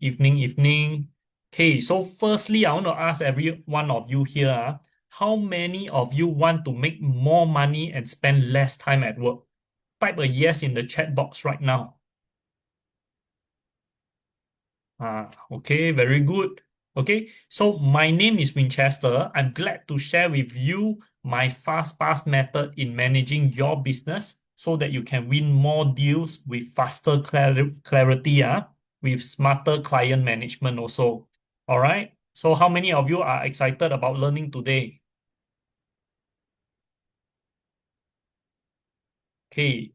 evening. Okay, so firstly, I want to ask every one of you here, how many of you want to make more money and spend less time at work? Type a yes in the chat box right now. Okay, very good. Okay, so my name is Winchester. I'm glad to share with you my FastPass method in managing your business so that you can win more deals with faster clarity, with smarter client management also. All right. So how many of you are excited about learning today? Okay,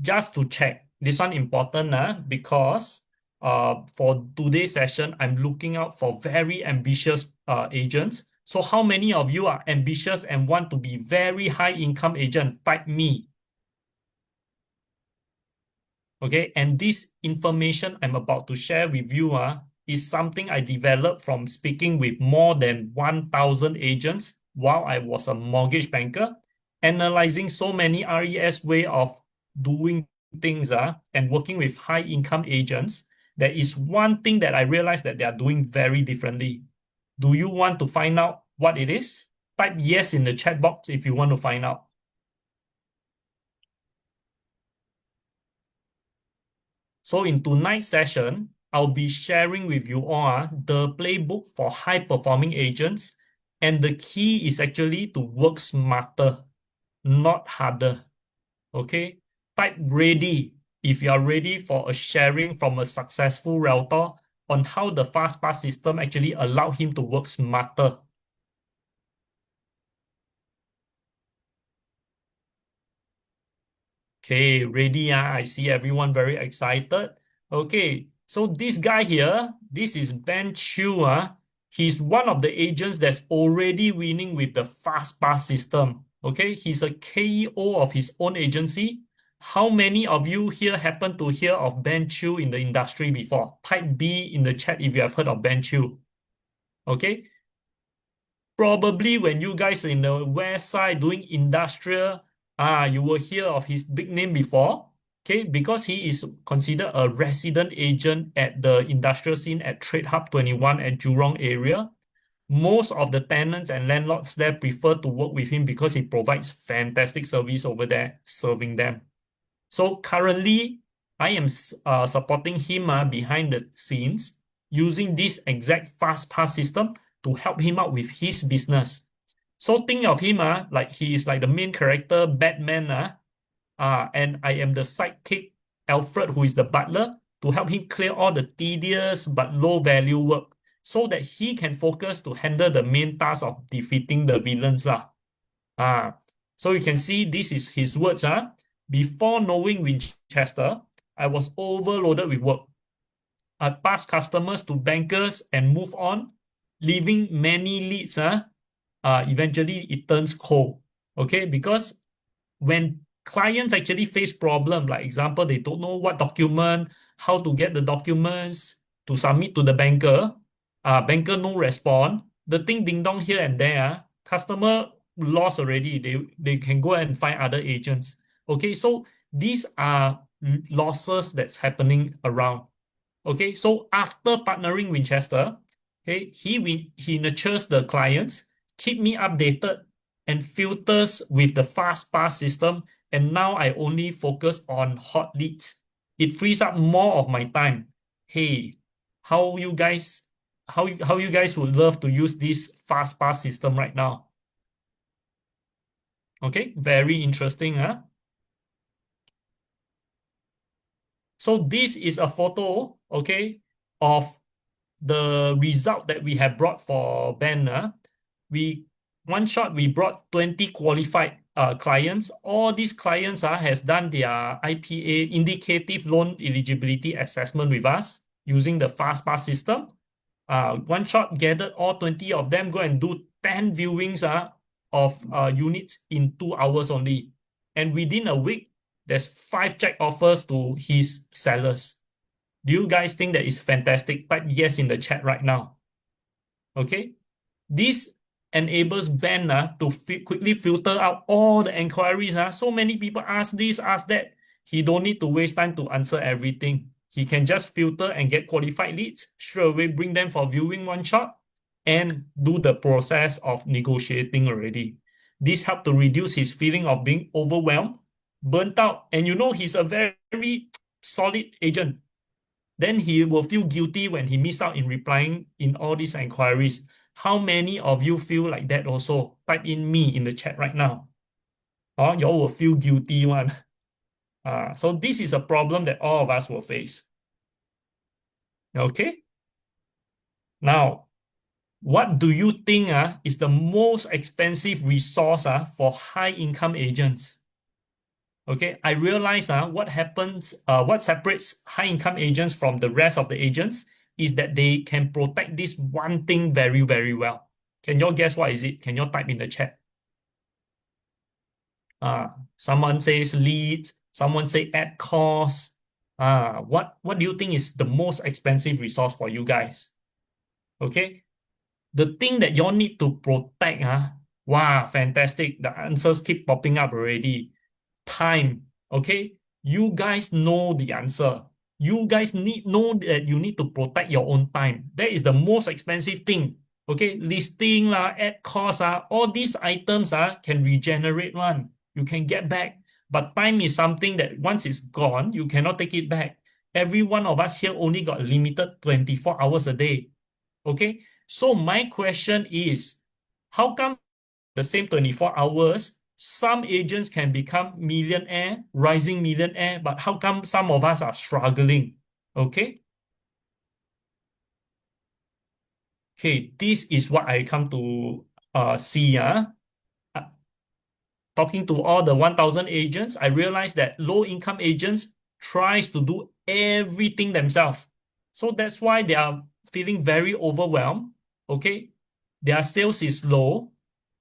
just to check, this one important because for today's session, I'm looking out for very ambitious agents. So how many of you are ambitious and want to be very high income agent? Type me. Okay, and this information I'm about to share with you is something I developed from speaking with more than 1,000 agents while I was a mortgage banker, analyzing so many RES way of doing things and working with high income agents. There is one thing that I realized that they are doing very differently. Do you want to find out what it is? Type yes in the chat box if you want to find out. So in tonight's session, I'll be sharing with you all the playbook for high-performing agents. And the key is actually to work smarter, not harder. Okay? Type ready if you are ready for a sharing from a successful realtor on how the FastPass system actually allowed him to work smarter. Okay, ready? I see everyone very excited. Okay, so this guy here, this is Ben Chu. He's one of the agents that's already winning with the FastPass system. Okay, he's a KEO of his own agency. How many of you here happen to hear of Ben Chu in the industry before? Type B in the chat if you have heard of Ben Chu. Okay, probably when you guys are in the west side doing industrial, you will hear of his big name before. Okay, because he is considered a resident agent at the industrial scene at Trade Hub 21 at Jurong area. Most of the tenants and landlords there prefer to work with him because he provides fantastic service over there, serving them. So currently, I am supporting him behind the scenes using this exact FastPass system to help him out with his business. So think of him like he is like the main character, Batman, and I am the sidekick, Alfred, who is the butler, to help him clear all the tedious but low value work so that he can focus to handle the main task of defeating the villains. So you can see this is his words. Before knowing Winchester, I was overloaded with work. I passed customers to bankers and move on, leaving many leads. Eventually, it turns cold. Okay, because when clients actually face problem, like example, they don't know what document, how to get the documents to submit to the banker, banker no respond, the thing ding dong here and there, customer lost already. They can go and find other agents. Okay, so these are losses that's happening around. Okay, so after partnering Winchester, okay, he nurtures the clients, keep me updated, and filters with the FastPass system. And now I only focus on hot leads. It frees up more of my time. Hey, how you guys, how you guys would love to use this FastPass system right now? Okay, very interesting, huh? So this is a photo, okay, of the result that we have brought for Ben. We one shot we brought 20 qualified clients. All these clients has done their IPA, indicative loan eligibility assessment with us using the FastPass system. One shot gathered all 20 of them, go and do 10 viewings of units in 2 hours only. And within a week, there's 5 check offers to his sellers. Do you guys think that is fantastic? Type yes in the chat right now. Okay. This enables Ben to quickly filter out all the inquiries. So many people ask this, ask that. He don't need to waste time to answer everything. He can just filter and get qualified leads, straight away bring them for viewing one shot, and do the process of negotiating already. This helped to reduce his feeling of being overwhelmed, burnt out, and he's a very solid agent. Then he will feel guilty when he miss out in replying in all these inquiries. How many of you feel like that also? Type in me in the chat right now. Or you all will feel guilty one. So this is a problem that all of us will face. Okay? Now, what do you think is the most expensive resource for high-income agents? Okay, I realize what separates high-income agents from the rest of the agents is that they can protect this one thing very, very well. Can you all guess what is it? Can you all type in the chat? Someone says leads, someone say ad costs. What do you think is the most expensive resource for you guys? Okay, the thing that you all need to protect, wow, fantastic. The answers keep popping up already. Time, okay? You guys know the answer. You guys know that you need to protect your own time. That is the most expensive thing. Okay, listing ad cost all these items can regenerate one. You can get back. But time is something that once it's gone, you cannot take it back. Every one of us here only got limited 24 hours a day. Okay, so my question is, how come the same 24 hours, some agents can become millionaire, rising millionaire, but how come some of us are struggling? Okay. Okay, this is what I come to see. Talking to all the 1,000 agents, I realized that low-income agents tries to do everything themselves. So that's why they are feeling very overwhelmed. Okay, their sales is low.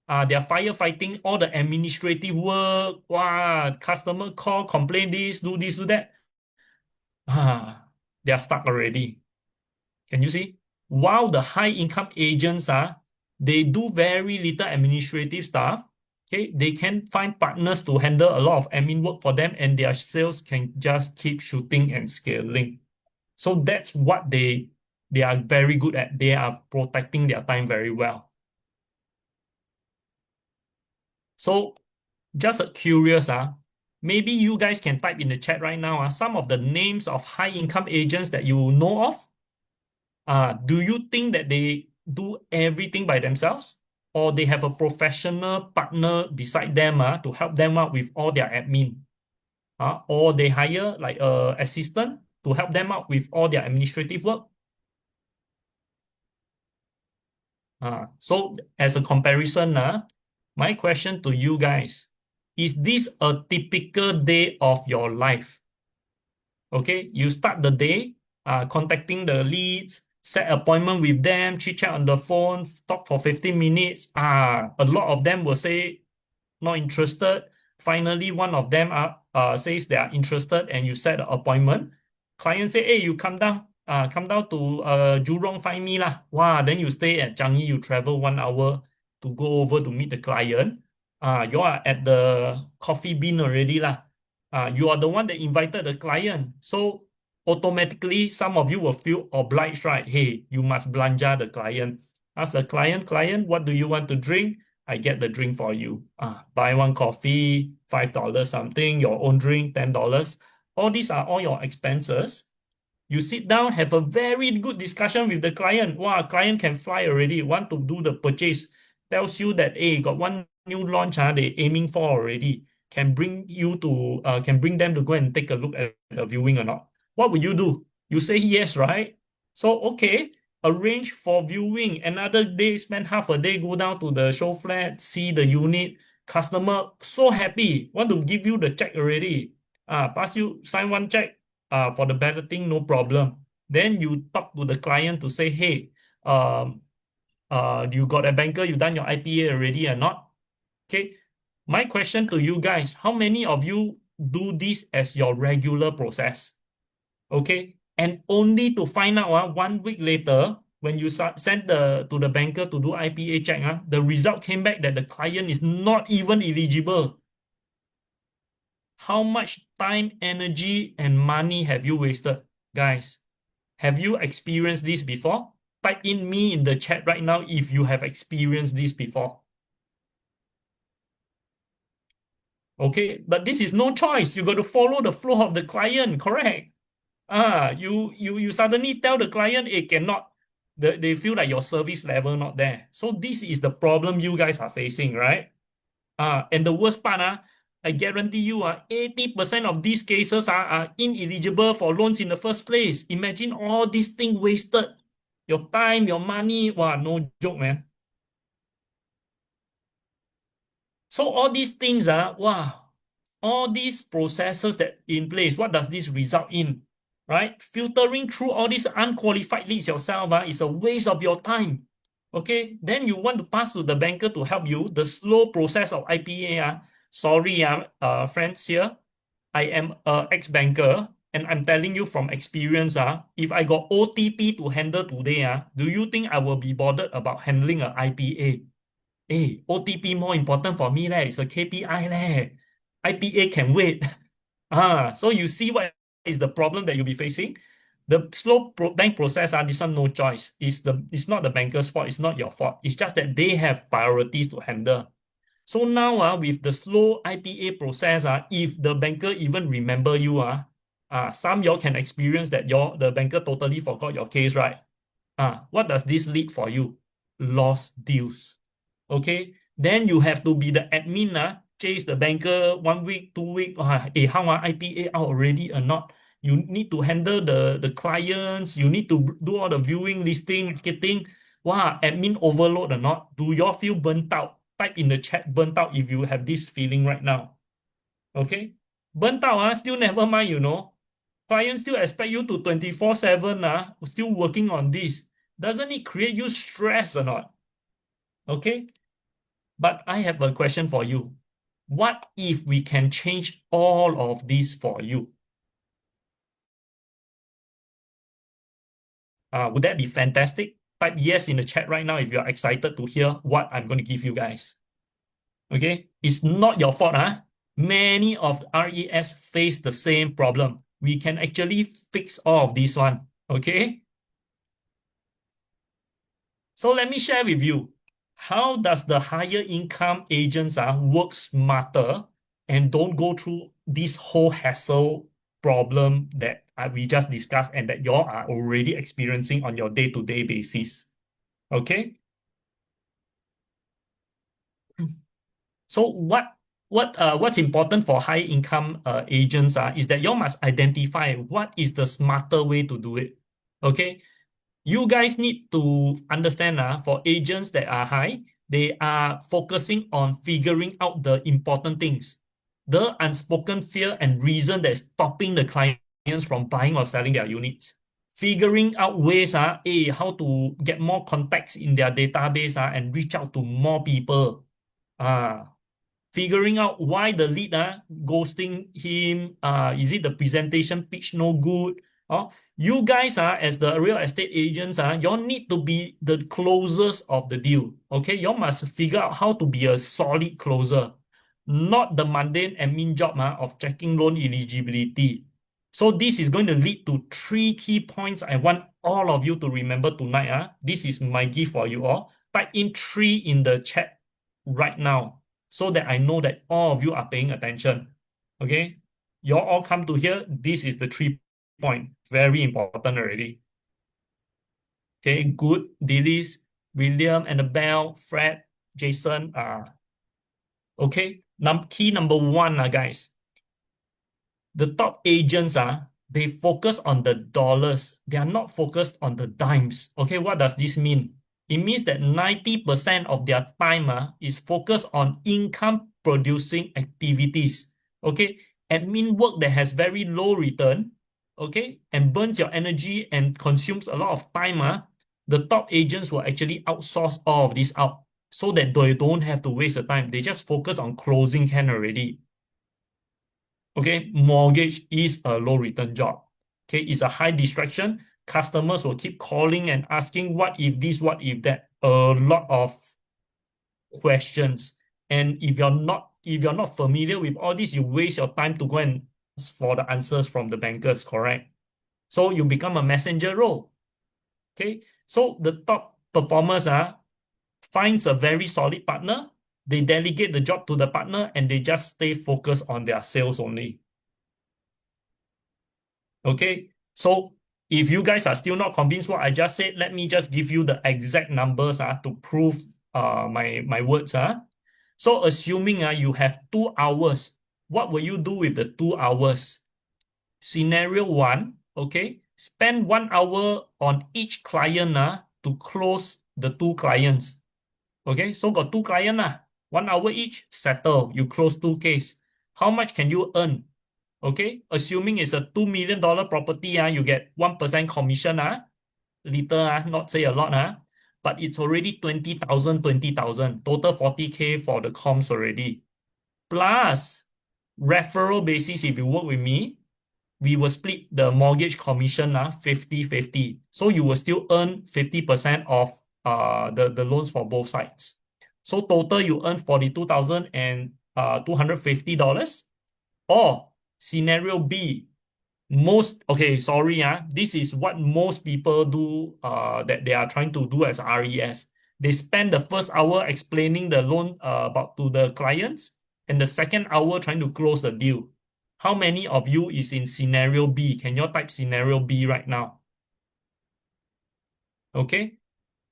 They are firefighting all the administrative work. Wow, customer call, complain this, do that. They are stuck already. Can you see? While the high income agents they do very little administrative stuff. Okay, they can find partners to handle a lot of admin work for them, and their sales can just keep shooting and scaling. So that's what they are very good at. They are protecting their time very well. So just curious, maybe you guys can type in the chat right now some of the names of high income agents that you know of. Do you think that they do everything by themselves, or they have a professional partner beside them to help them out with all their admin? Or they hire like a assistant to help them out with all their administrative work? So as a comparison, my question to you guys, is this a typical day of your life? Okay, you start the day contacting the leads, set appointment with them, chit chat on the phone, talk for 15 minutes. A lot of them will say not interested. Finally, one of them says they are interested, and you set an appointment. Client say, hey, you come down to Jurong, find me lah. Wow, then you stay at Changi, you travel 1 hour to go over to meet the client. You are at the coffee bean already lah. You are the one that invited the client. So automatically, some of you will feel obliged, right? Hey, you must belanja the client. Ask the client, what do you want to drink? I get the drink for you. Buy one coffee, $5 something, your own drink, $10. All these are all your expenses. You sit down, have a very good discussion with the client. Wow, client can fly already, want to do the purchase. Tells you that, hey, got one new launch they aiming for already. Can bring them to go and take a look at the viewing or not. What would you do? You say yes, right? So, okay, arrange for viewing. Another day, spend half a day, go down to the show flat, see the unit. Customer so happy, want to give you the check already. Pass you, sign one check for the balloting, no problem. Then you talk to the client to say, hey, you got a banker, you done your IPA already or not? Okay. My question to you guys, how many of you do this as your regular process? Okay. And only to find out 1 week later, when you send to the banker to do IPA check, the result came back that the client is not even eligible. How much time, energy, and money have you wasted? Guys, have you experienced this before? Type in me in the chat right now if you have experienced this before. Okay, but this is no choice. You got to follow the flow of the client, correct? You suddenly tell the client it cannot. They feel like your service level not there. So this is the problem you guys are facing, right? And the worst part, I guarantee you, 80% of these cases are ineligible for loans in the first place. Imagine all these things wasted. Your time, your money. Wow, no joke, man. So all these things, wow, all these processes that in place, what does this result in? Right? Filtering through all these unqualified leads yourself is a waste of your time. Okay, then you want to pass to the banker to help you. The slow process of IPA, sorry, friends here, I am a ex-banker and I'm telling you from experience, if I got OTP to handle today, do you think I will be bothered about handling an IPA? Hey, OTP more important for me, leh. It's a KPI, leh. IPA can wait. So you see what is the problem that you'll be facing? The slow bank process, this one no choice. It's not the banker's fault, it's not your fault. It's just that they have priorities to handle. So now with the slow IPA process, if the banker even remember you, some y'all can experience that the banker totally forgot your case, right? What does this lead for you? Lost deals. Okay, then you have to be the admin, chase the banker 1 week, 2 week. How IPA out already or not? You need to handle the clients. You need to do all the viewing, listing, marketing. Wow, admin overload or not? Do y'all feel burnt out? Type in the chat burnt out if you have this feeling right now. Okay, burnt out, still never mind, Clients still expect you to 24/7, still working on this. Doesn't it create you stress or not? Okay, but I have a question for you. What if we can change all of this for you? Would that be fantastic? Type yes in the chat right now if you're excited to hear what I'm going to give you guys. Okay, it's not your fault, Many of RES face the same problem. We can actually fix all of this one. Okay, so let me share with you. How does the higher income agents work smarter and don't go through this whole hassle problem that we just discussed and that y'all are already experiencing on your day-to-day basis? Okay, so what's important for high income agents is that you must identify what is the smarter way to do it. Okay, you guys need to understand for agents that are high, they are focusing on figuring out the important things, the unspoken fear and reason that's stopping the clients from buying or selling their units. Figuring out ways how to get more contacts in their database and reach out to more people. Figuring out why the lead ghosting him. Is it the presentation pitch no good? You guys as the real estate agents, you need to be the closers of the deal. Okay, you must figure out how to be a solid closer, not the mundane admin job of checking loan eligibility. So this is going to lead to 3 key points I want all of you to remember tonight. This is my gift for you all. Type in 3 in the chat right now so that I know that all of you are paying attention. Okay? You all come to here. This is the 3 point. Very important already. Okay, good. Dilys, William, Annabelle, Fred, Jason. Okay. Key number 1, guys. The top agents they focus on the dollars. They are not focused on the dimes. Okay, what does this mean? It means that 90% of their time is focused on income producing activities. Okay, admin work that has very low return, okay, and burns your energy and consumes a lot of time. The top agents will actually outsource all of this out so that they don't have to waste the time. They just focus on closing can already. Okay, mortgage is a low return job. Okay, it's a high distraction. Customers will keep calling and asking what if this, what if that. A lot of questions. And if you're not familiar with all this, you waste your time to go and ask for the answers from the bankers, correct? So you become a messenger role. Okay. So the top performers finds a very solid partner. They delegate the job to the partner and they just stay focused on their sales only. Okay. So if you guys are still not convinced what I just said, let me just give you the exact numbers to prove my words. So assuming you have 2 hours, what will you do with the 2 hours? Scenario one, okay, spend 1 hour on each client to close the two clients. Okay, so got two clients 1 hour each, settle, you close two case. How much can you earn? Okay, assuming it's a $2 million property, you get 1% commission, little, not say a lot, but it's already 20,000, 20,000, total 40K for the comms already. Plus, referral basis, if you work with me, we will split the mortgage commission 50-50. So you will still earn 50% of the loans for both sides. So total you earn $42,250. Or scenario B, this is what most people do that they are trying to do as RES. They spend the first hour explaining the loan about to the clients and the second hour trying to close the deal. How many of you is in scenario B? Can you type scenario B right now? Okay.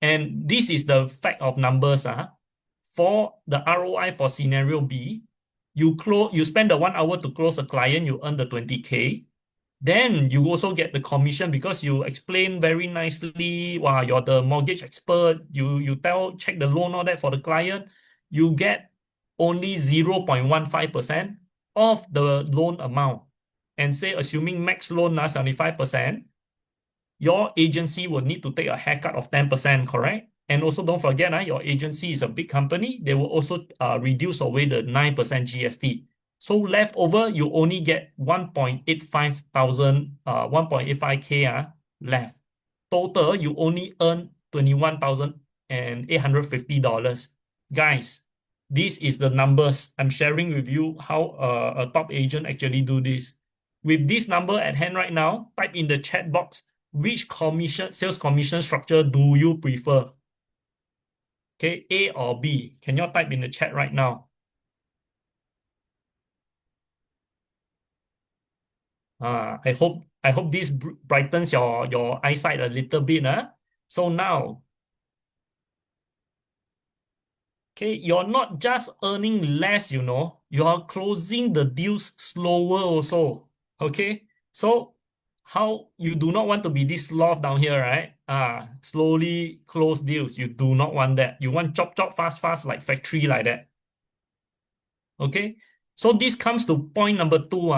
And this is the fact of numbers. For the ROI for scenario B, you spend the 1 hour to close a client, you earn the 20K. Then you also get the commission because you explain very nicely. Wow, you're the mortgage expert. You check the loan, all that for the client. You get only 0.15% of the loan amount. And say, assuming max loan 75%, your agency will need to take a haircut of 10%, correct? And also don't forget, your agency is a big company. They will also reduce away the 9% GST. So leftover, you only get 1.85K left. Total, you only earn $21,850. Guys, this is the numbers. I'm sharing with you how a top agent actually do this. With this number at hand right now, type in the chat box, which sales commission structure do you prefer? Okay, A or B? Can you type in the chat right now? I hope this brightens your eyesight a little bit. So now, okay, you're not just earning less, you're closing the deals slower also. Okay, so how you do not want to be this sloth down here, right? Slowly close deals. You do not want that. You want chop chop fast fast like factory like that. Okay, so this comes to point number two.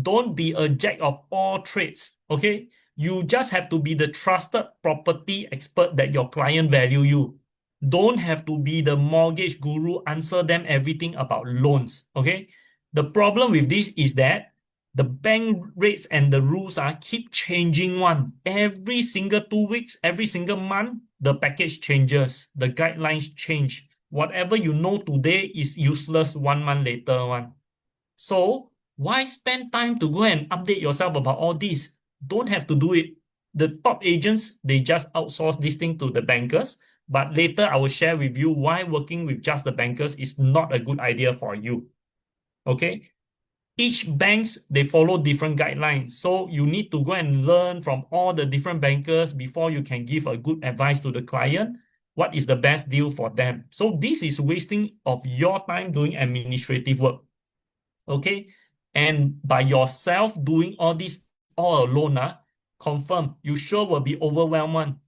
Don't be a jack of all trades. Okay, you just have to be the trusted property expert that your client value you. Don't have to be the mortgage guru, answer them everything about loans. Okay, the problem with this is that the bank rates and the rules keep changing one. Every single 2 weeks, every single month, the package changes, the guidelines change. Whatever you know today is useless 1 month later one. So why spend time to go and update yourself about all this? Don't have to do it. The top agents, they just outsource this thing to the bankers. But later I will share with you why working with just the bankers is not a good idea for you. Okay? Each banks, they follow different guidelines. So you need to go and learn from all the different bankers before you can give a good advice to the client. What is the best deal for them? So this is wasting of your time doing administrative work. Okay? And by yourself doing all this all alone, confirm, you sure will be overwhelmed.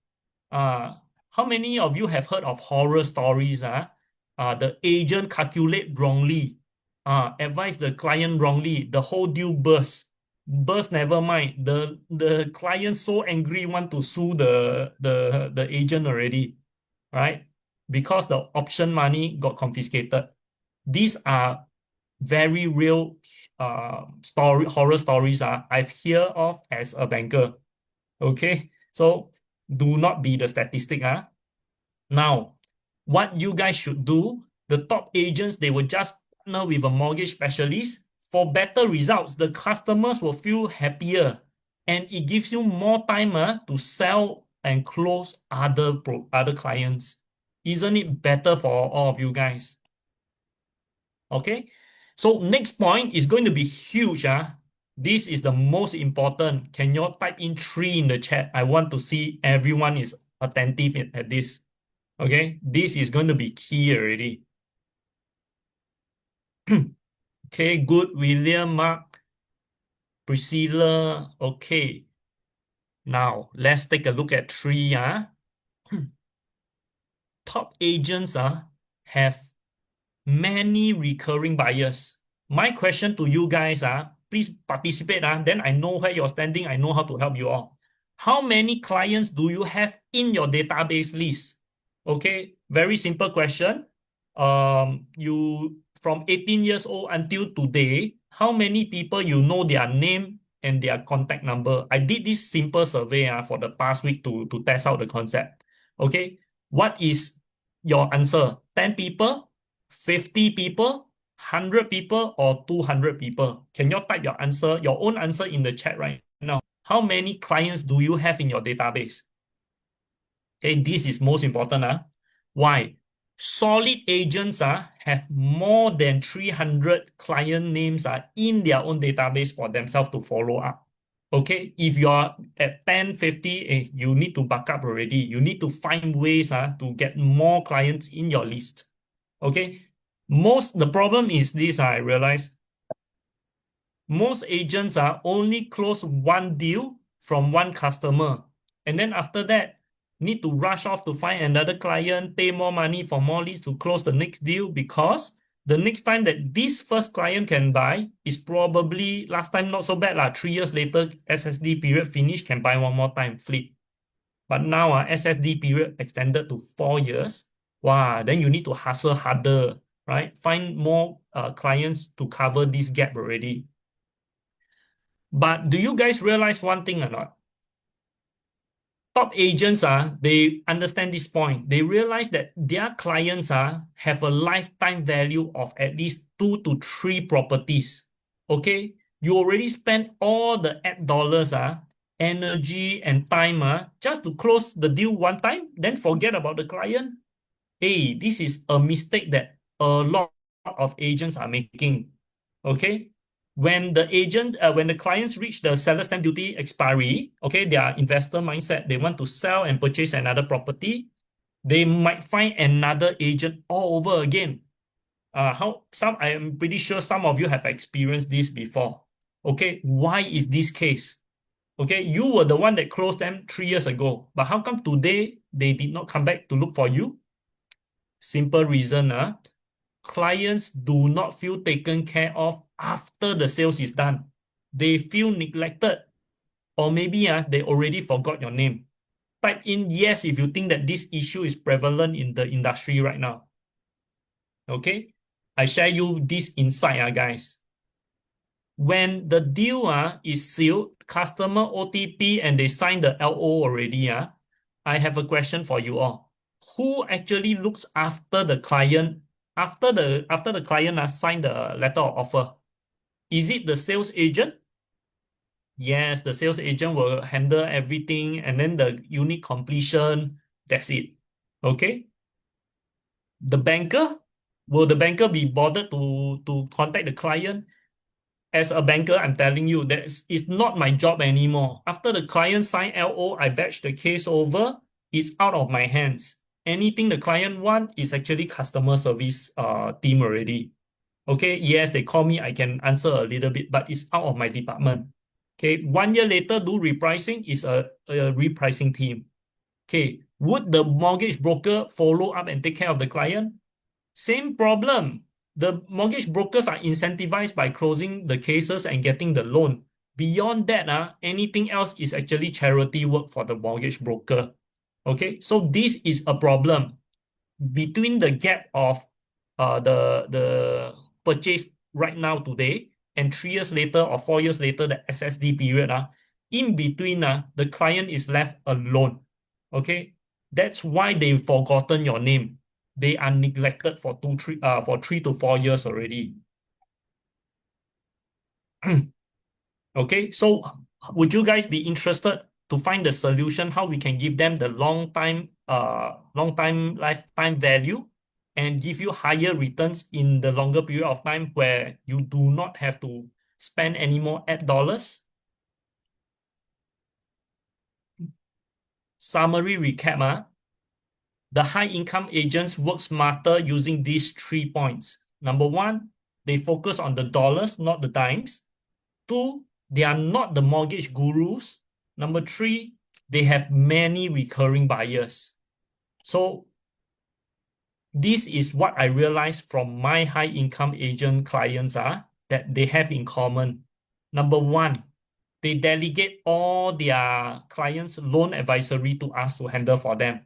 How many of you have heard of horror stories? The agent calculate wrongly, advise the client wrongly, the whole deal burst. Burst, never mind. The client so angry want to sue the agent already, right? Because the option money got confiscated. These are very real horror stories I've heard of as a banker. Okay, so do not be the statistic. Now, what you guys should do, the top agents, they will just partner with a mortgage specialist for better results. The customers will feel happier. and it gives you more time to sell and close other clients. Isn't it better for all of you guys? Okay. So next point is going to be huge. This is the most important. Can you all type in 3 in the chat? I want to see everyone is attentive at this. Okay. This is going to be key already. Okay. Good. William, Mark, Priscilla. Okay. Now let's take a look at 3. Top agents have many recurring buyers. My question to you guys please participate then I know where you're standing. I know how to help you all. How many clients do you have in your database list? Okay, very simple question. You from 18 years old until today, how many people you know their name and their contact number? I did this simple survey for the past week to test out the concept. Okay, what is your answer? 10 people, 50 people, 100 people, or 200 people? Can you type your answer, your own answer in the chat right now? How many clients do you have in your database? Okay, this is most important. Why? Solid agents have more than 300 client names in their own database for themselves to follow up. Okay, if you are at 10, 50, you need to back up already. You need to find ways to get more clients in your list. Okay, the problem is this, I realize most agents only close one deal from one customer. And then after that, need to rush off to find another client, pay more money for more leads to close the next deal, because the next time that this first client can buy is probably last time not so bad 3 years later, SSD period finish, can buy one more time, flip. But now SSD period extended to 4 years. Wow, then you need to hustle harder, right? Find more clients to cover this gap already. But do you guys realize one thing or not? Top agents they understand this point. They realize that their clients have a lifetime value of at least 2 to 3 properties. Okay, you already spent all the ad dollars, energy and time just to close the deal one time, then forget about the client. Hey, this is a mistake that a lot of agents are making. Okay, when the clients reach the seller stamp duty expiry, okay, their investor mindset, they want to sell and purchase another property, they might find another agent all over again. I am pretty sure some of you have experienced this before. Okay, why is this case? Okay, you were the one that closed them 3 years ago, but how come today they did not come back to look for you? Simple reason, clients do not feel taken care of after the sales is done. They feel neglected, or maybe they already forgot your name. Type in yes if you think that this issue is prevalent in the industry right now. Okay, I share you this insight, guys. When the deal is sealed, customer OTP and they sign the LO already, I have a question for you all. Who actually looks after the client after the client signed the letter of offer? Is it the sales agent? Yes, the sales agent will handle everything, and then the unit completion, that's it. Okay. The banker, will the banker be bothered to contact the client? As a banker, I'm telling you that it's not my job anymore. After the client sign LO, I batch the case over. It's out of my hands. Anything the client want is actually customer service team already. Okay, yes, they call me, I can answer a little bit, but it's out of my department. Okay, 1 year later, do repricing is a repricing team. Okay, would the mortgage broker follow up and take care of the client? Same problem. The mortgage brokers are incentivized by closing the cases and getting the loan. Beyond that, anything else is actually charity work for the mortgage broker. Okay, so this is a problem. Between the gap of the purchase right now today and 3 years later or 4 years later, the SSD period, in between, the client is left alone. Okay, that's why they've forgotten your name. They are neglected for 3 to 4 years already. Okay, so would you guys be interested to find the solution how we can give them the long time lifetime value and give you higher returns in the longer period of time where you do not have to spend any more ad dollars? Summary recap, the high income agents work smarter using these 3 points. Number one, they focus on the dollars, not the dimes. Two, they are not the mortgage gurus. Number three, they have many recurring buyers. So this is what I realized from my high income agent clients that they have in common. Number one, they delegate all their clients' loan advisory to us to handle for them.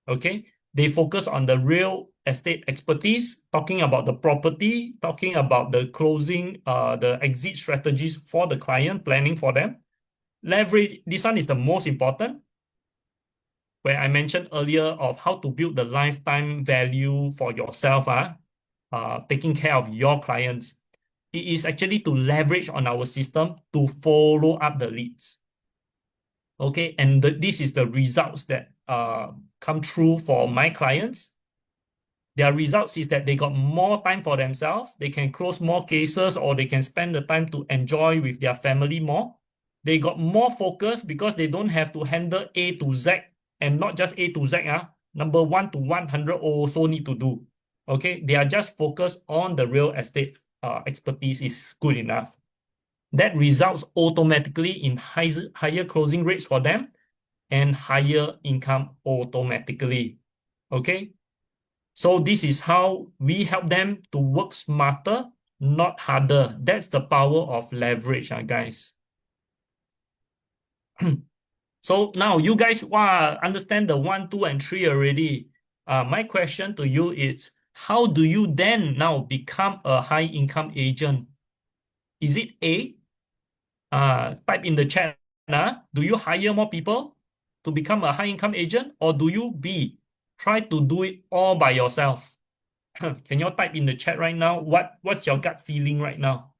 Okay, they focus on the real estate expertise, talking about the property, talking about the closing, the exit strategies for the client, planning for them. Leverage, this one is the most important, where I mentioned earlier of how to build the lifetime value for yourself, taking care of your clients. It is actually to leverage on our system to follow up the leads. Okay, and this is the results that come true for my clients. Their results is that they got more time for themselves. They can close more cases or they can spend the time to enjoy with their family more. They got more focus because they don't have to handle A to Z and not just A to Z. Number 1 to 100 also need to do. Okay, they are just focused on the real estate expertise is good enough. That results automatically in higher closing rates for them and higher income automatically. Okay, so this is how we help them to work smarter, not harder. That's the power of leverage, guys. So now you guys understand the 1, 2, and 3 already. My question to you is, how do you then now become a high income agent? Is it A? Type in the chat. Do you hire more people to become a high income agent? Or do you B? Try to do it all by yourself? Can you type in the chat right now? What's your gut feeling right now?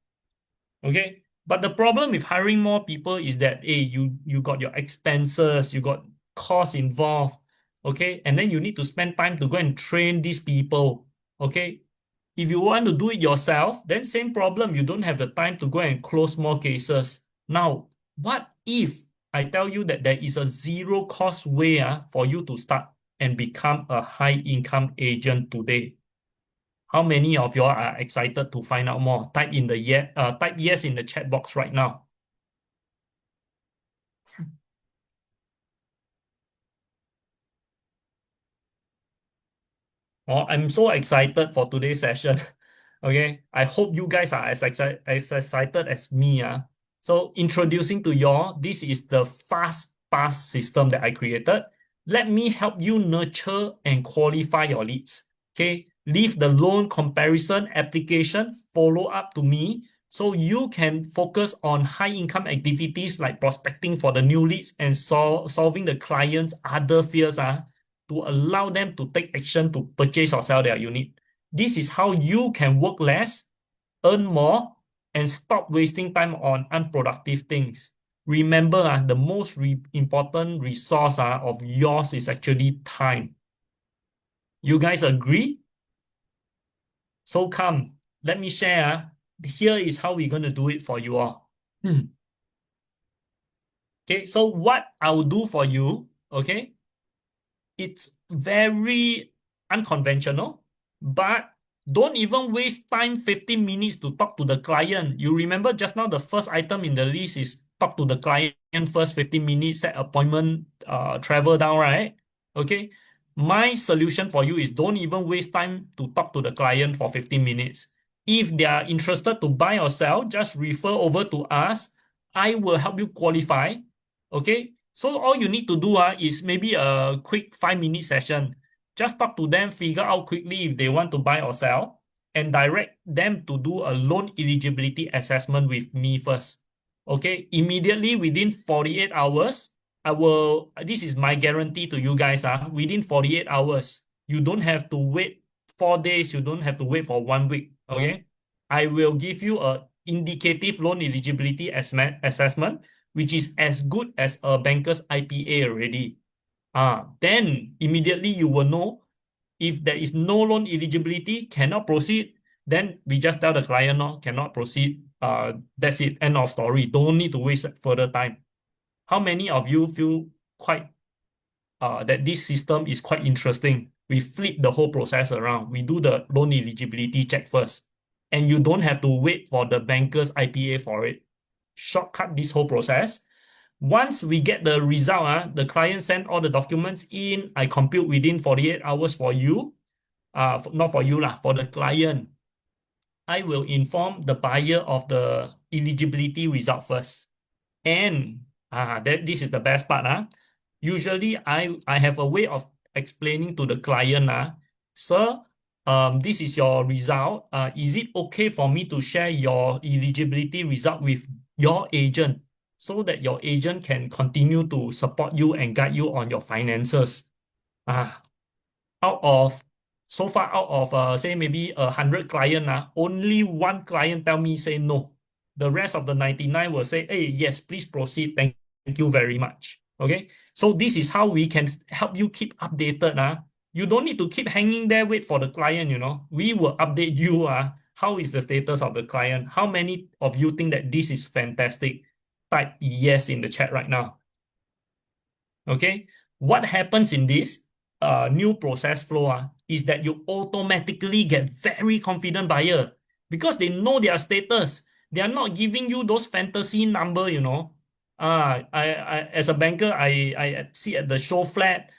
Okay. But the problem with hiring more people is that, hey, you got your expenses, you got costs involved, okay? And then you need to spend time to go and train these people, okay? If you want to do it yourself, then same problem. You don't have the time to go and close more cases. Now, what if I tell you that there is a zero cost way for you to start and become a high income agent today? How many of you are excited to find out more? Type yes in the chat box right now. Oh, I'm so excited for today's session. Okay, I hope you guys are as excited as me. So introducing to y'all, this is the FastPass system that I created. Let me help you nurture and qualify your leads. Okay, leave the loan comparison application follow up to me so you can focus on high income activities like prospecting for the new leads and solving the client's other fears to allow them to take action to purchase or sell their unit. This is how you can work less, earn more, and stop wasting time on unproductive things. Remember, the most important resource of yours is actually time. You guys agree? So come, let me share. Here is how we're going to do it for you all. Okay, so what I'll do for you, okay, it's very unconventional, but don't even waste time 15 minutes to talk to the client. You remember just now the first item in the list is talk to the client first 15 minutes, set appointment, travel down, right? Okay. My solution for you is don't even waste time to talk to the client for 15 minutes. If they are interested to buy or sell, just refer over to us. I will help you qualify. Okay. So all you need to do is maybe a quick 5-minute session. Just talk to them, figure out quickly if they want to buy or sell, and direct them to do a loan eligibility assessment with me first. Okay, immediately within 48 hours, this is my guarantee to you guys, within 48 hours, you don't have to wait 4 days, you don't have to wait for 1 week, okay? I will give you a indicative loan eligibility assessment, which is as good as a banker's IPA already. Then immediately you will know if there is no loan eligibility, cannot proceed, then we just tell the client, no, cannot proceed. That's it, end of story. Don't need to waste further time. How many of you feel quite that this system is quite interesting? We flip the whole process around. We do the loan eligibility check first, and you don't have to wait for the banker's IPA for it. Shortcut this whole process. Once we get the result, the client send all the documents in, I compute within 48 hours for you. Not for you, for the client. I will inform the buyer of the eligibility result first. And this is the best part. Usually, I have a way of explaining to the client, sir, this is your result. Is it okay for me to share your eligibility result with your agent so that your agent can continue to support you and guide you on your finances? So far out of say maybe 100 client, only one client tell me say no. The rest of the 99 will say, hey, yes, please proceed. Thank you very much. Okay. So this is how we can help you keep updated. You don't need to keep hanging there, wait for the client, We will update you. How is the status of the client? How many of you think that this is fantastic? Type yes in the chat right now. Okay. What happens in this new process flow is that you automatically get very confident buyer because they know their status. They are not giving you those fantasy number, I as a banker, I sit at the show flat.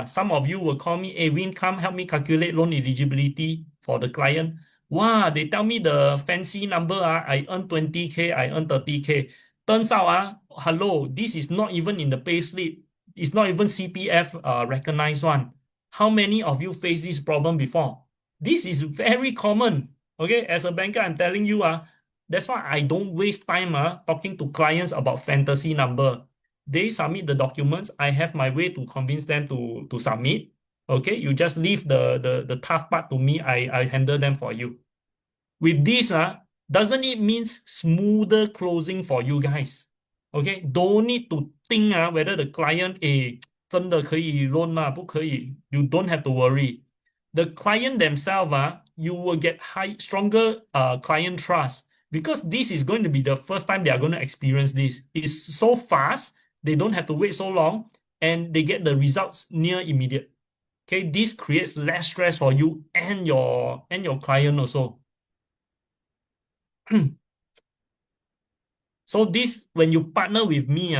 Some of you will call me, hey, Win, come help me calculate loan eligibility for the client. Wow, they tell me the fancy number. I earn 20K, I earn 30K. Turns out, hello, this is not even in the payslip. It's not even CPF recognized one. How many of you face this problem before? This is very common. Okay, as a banker, I'm telling you, that's why I don't waste time talking to clients about fantasy number. They submit the documents. I have my way to convince them to submit. Okay, you just leave the tough part to me. I handle them for you. With this, doesn't it mean smoother closing for you guys? Okay, don't need to think whether the client 真的可以 loan 吗？不可以 You don't have to worry. The client themselves, you will get stronger client trust because this is going to be the first time they are going to experience this. It's so fast, they don't have to wait so long, and they get the results near immediate. Okay, this creates less stress for you and your client also. So this, when you partner with me,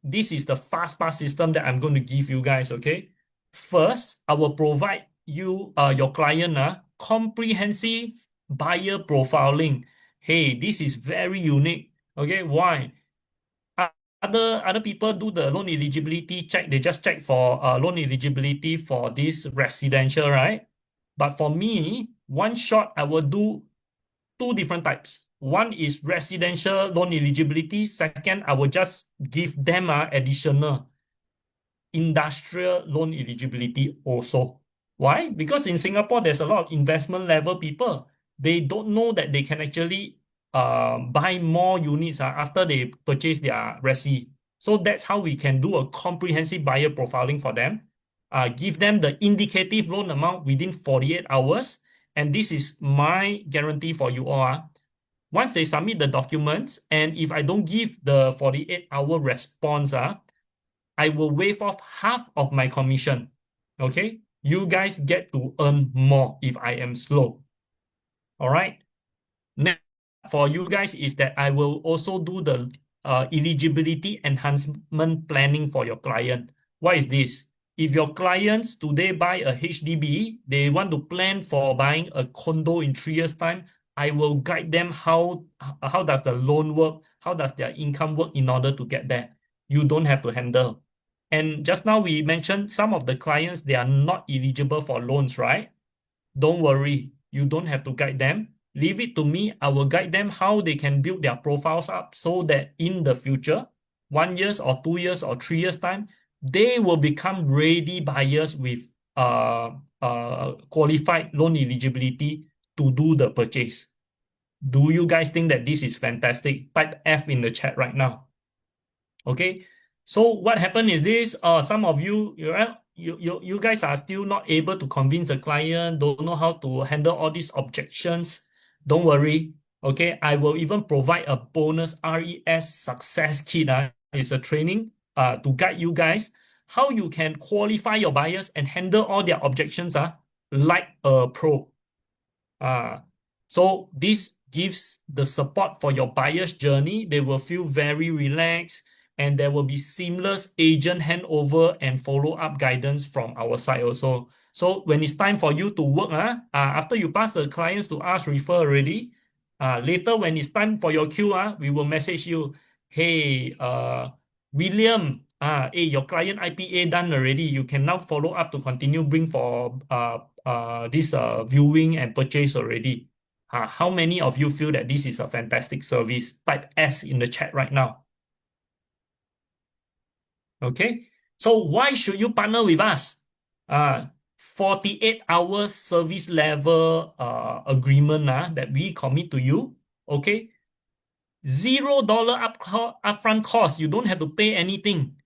this is the FastPass system that I'm going to give you guys, okay? First, I will provide you, your client, comprehensive buyer profiling. Hey, this is very unique, okay? Why? Other people do the loan eligibility check. They just check for loan eligibility for this residential, right? But for me, one shot, I will do two different types. One is residential loan eligibility. Second, I will just give them additional industrial loan eligibility also. Why? Because in Singapore, there's a lot of investment level people. They don't know that they can actually buy more units after they purchase their resi. So that's how we can do a comprehensive buyer profiling for them. Give them the indicative loan amount within 48 hours. And this is my guarantee for you all. Once they submit the documents, and if I don't give the 48-hour response, I will waive off half of my commission. Okay? You guys get to earn more if I am slow. All right? Next for you guys is that I will also do the eligibility enhancement planning for your client. What is this? If your clients today buy a HDB, they want to plan for buying a condo in 3 years' time, I will guide them how does the loan work, how does their income work in order to get there. You don't have to handle. And just now we mentioned some of the clients, they are not eligible for loans, right? Don't worry, you don't have to guide them. Leave it to me. I will guide them how they can build their profiles up so that in the future, 1 year or 2 years or 3 years time, they will become ready buyers with qualified loan eligibility to do the purchase. Do you guys think that this is fantastic? Type F in the chat right now. Okay, so what happened is this, some of you, you guys are still not able to convince the client, don't know how to handle all these objections. Don't worry. Okay, I will even provide a bonus RES success kit. It's a training to guide you guys how you can qualify your buyers and handle all their objections like a pro. Uh, so this gives the support for your buyer's journey. They will feel very relaxed and there will be seamless agent handover and follow-up guidance from our side also. So when it's time for you to work, after you pass the clients to us refer already, later when it's time for your queue, we will message you, hey, William, hey, your client IPA done already. You can now follow up to continue bring for this viewing and purchase already. How many of you feel that this is a fantastic service? Type S in the chat right now. Okay. So why should you partner with us? 48 hours service level agreement that we commit to you. Okay. $0 upfront cost. You don't have to pay anything.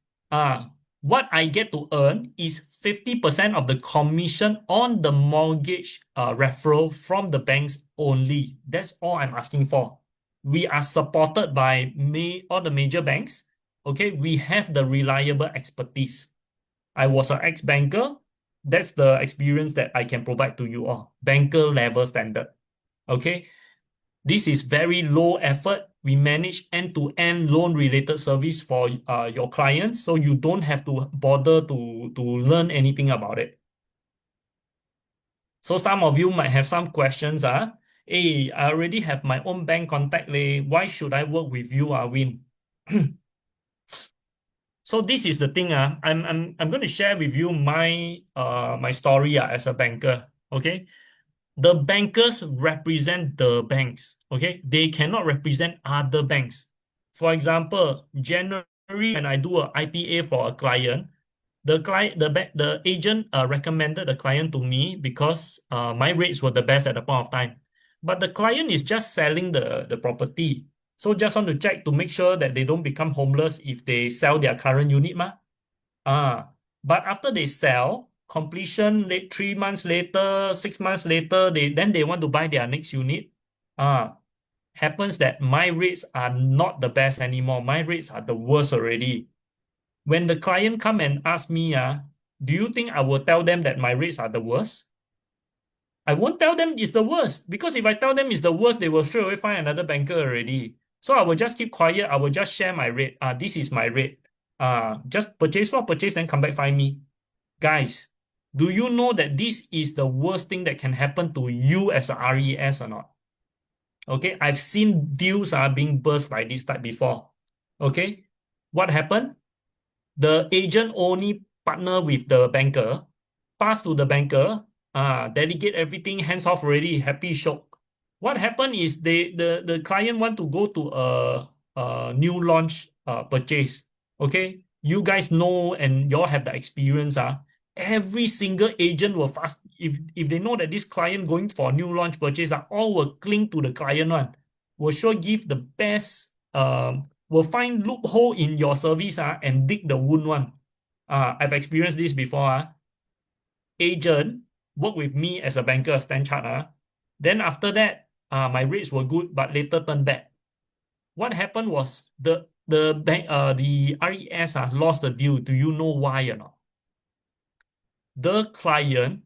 What I get to earn is 50% of the commission on the mortgage referral from the banks only. That's all I'm asking for. We are supported by all the major banks. Okay, we have the reliable expertise. I was an ex-banker. That's the experience that I can provide to you all. Banker level standard. Okay, this is very low effort. We manage end-to-end loan-related service for your clients, so you don't have to bother to learn anything about it. So some of you might have some questions. Hey, I already have my own bank contact. Why should I work with you, Win? So this is the thing. I'm going to share with you my story as a banker. Okay. The bankers represent the banks, okay? They cannot represent other banks. For example, generally, when I do a IPA for a client, the agent recommended the client to me because my rates were the best at the point of time. But the client is just selling the property. So just want to check to make sure that they don't become homeless if they sell their current unit, ma. But after they sell, completion 3 months later, 6 months later, they want to buy their next unit. Happens that my rates are not the best anymore. My rates are the worst already. When the client come and ask me, do you think I will tell them that my rates are the worst? I won't tell them it's the worst, because if I tell them it's the worst, they will straight away find another banker already. So I will just keep quiet. I will just share my rate. This is my rate. Just purchase for purchase, then come back find me. Guys, do you know that this is the worst thing that can happen to you as a RES or not? Okay, I've seen deals are being burst by this type before. Okay, what happened? The agent only partner with the banker, pass to the banker, delegate everything, hands off already, happy shock. What happened is the client want to go to a new launch purchase. Okay, you guys know and you all have the experience. Every single agent will fast if they know that this client going for a new launch purchase, all will cling to the client one. Will sure give the best will find loophole in your service and dig the wound one. I've experienced this before. Agent work with me as a banker, stand chart. Then after that, my rates were good, but later turned bad. What happened was the bank the RES lost the deal. Do you know why or not? The client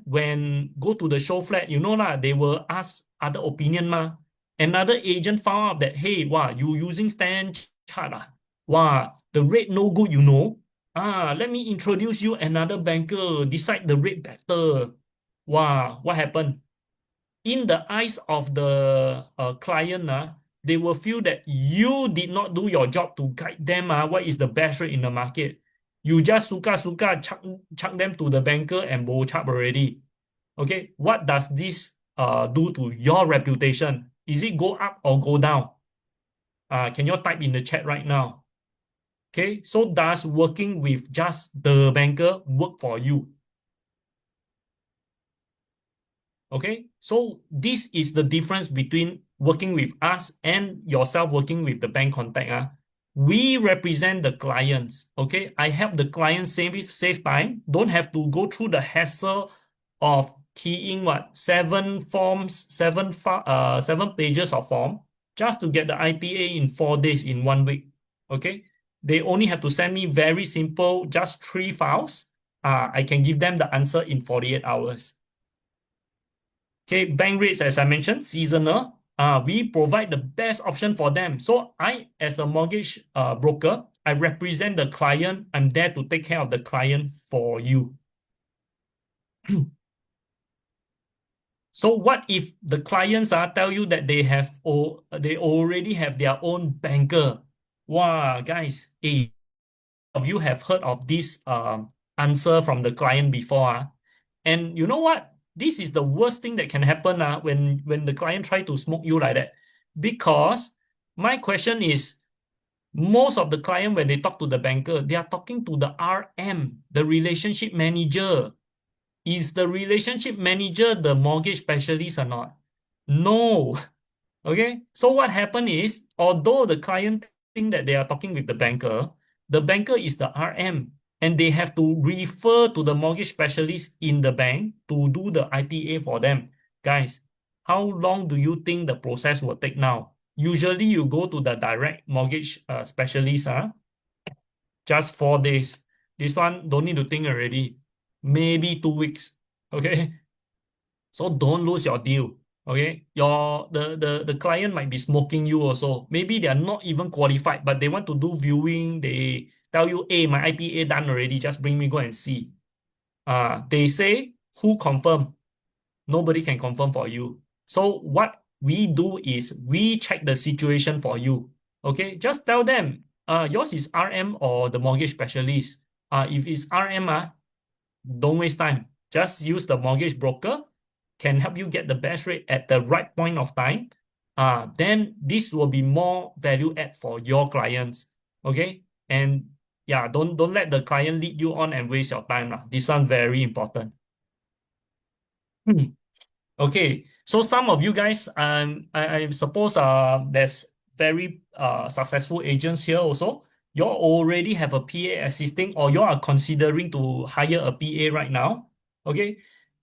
when go to the show flat, you know lah, they will ask other opinion ma. Another agent found out that, hey, wow, you using stand chart wow, the rate no good, you know. Let me introduce you another banker, decide the rate better. Wow, what happened? In the eyes of the client, they will feel that you did not do your job to guide them what is the best rate in the market. You just suka chuck them to the banker and bo chap already. Okay, what does this do to your reputation? Is it go up or go down? Can you type in the chat right now? Okay, so does working with just the banker work for you? Okay, so this is the difference between working with us and yourself working with the bank contact. We represent the clients. Okay, I help the client save time. Don't have to go through the hassle of keying what 7 forms, 7 pages of form just to get the IPA in 4 days in 1 week. Okay, they only have to send me very simple, just 3 files. I can give them the answer in 48 hours. Okay, bank rates, as I mentioned, seasonal. We provide the best option for them. So I, as a mortgage broker, I represent the client. I'm there to take care of the client for you. So what if the clients tell you that they already have their own banker? Wow, guys, of you have heard of this answer from the client before. And you know what? This is the worst thing that can happen when the client try to smoke you like that. Because my question is, most of the client, when they talk to the banker, they are talking to the RM, the relationship manager. Is the relationship manager the mortgage specialist or not? No. Okay. So what happened is, although the client think that they are talking with the banker is the RM, and they have to refer to the mortgage specialist in the bank to do the IPA for them. Guys, how long do you think the process will take now? Usually you go to the direct mortgage specialist, just 4 days. This one don't need to think already. Maybe 2 weeks. Okay. So don't lose your deal. Okay. The client might be smoking you also. Maybe they are not even qualified, but they want to do viewing. They tell you, hey, my IPA done already. Just bring me go and see. They say, who confirm? Nobody can confirm for you. So what we do is we check the situation for you. Okay. Just tell them, yours is RM or the mortgage specialist. If it's RM, don't waste time. Just use the mortgage broker, can help you get the best rate at the right point of time. Then this will be more value add for your clients. Okay. And yeah, don't let the client lead you on and waste your time. This one very important. Okay, so some of you guys, I suppose there's very successful agents here also. You already have a PA assisting, or you are considering to hire a PA right now. Okay,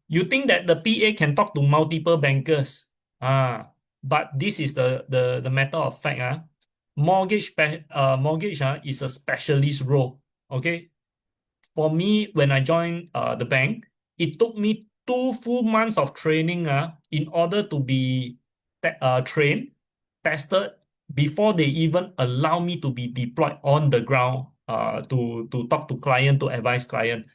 you think that the PA can talk to multiple bankers. But this is the matter of fact. Mortgage is a specialist role. Okay, for me, when I joined the bank, it took me 2 full months of training in order to be trained, tested before they even allow me to be deployed on the ground to talk to client, to advise client.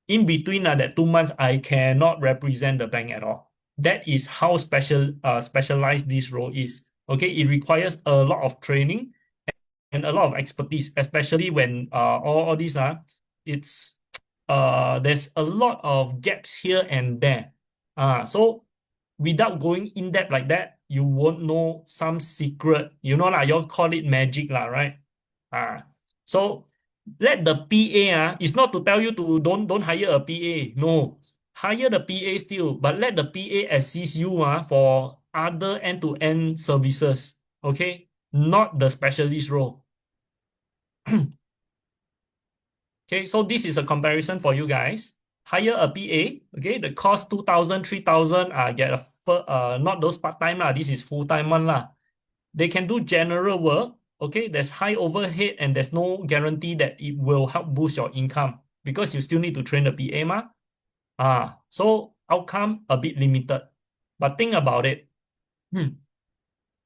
In between that 2 months, I cannot represent the bank at all. That is how specialized this role is. Okay, it requires a lot of training and a lot of expertise, especially when all these it's there's a lot of gaps here and there. So without going in depth like that, you won't know some secret. You know lah, you call it magic lah, right? So let the PA it's not to tell you to don't hire a PA. No, hire the PA still, but let the PA assist you for other end-to-end services. Okay, not the specialist role. Okay, so this is a comparison for you guys. Hire a PA, okay, the cost 2,000, 3,000, get not those part-time lah, this is full-time one lah. They can do general work, okay, there's high overhead and there's no guarantee that it will help boost your income because you still need to train the PA so outcome a bit limited. But think about it.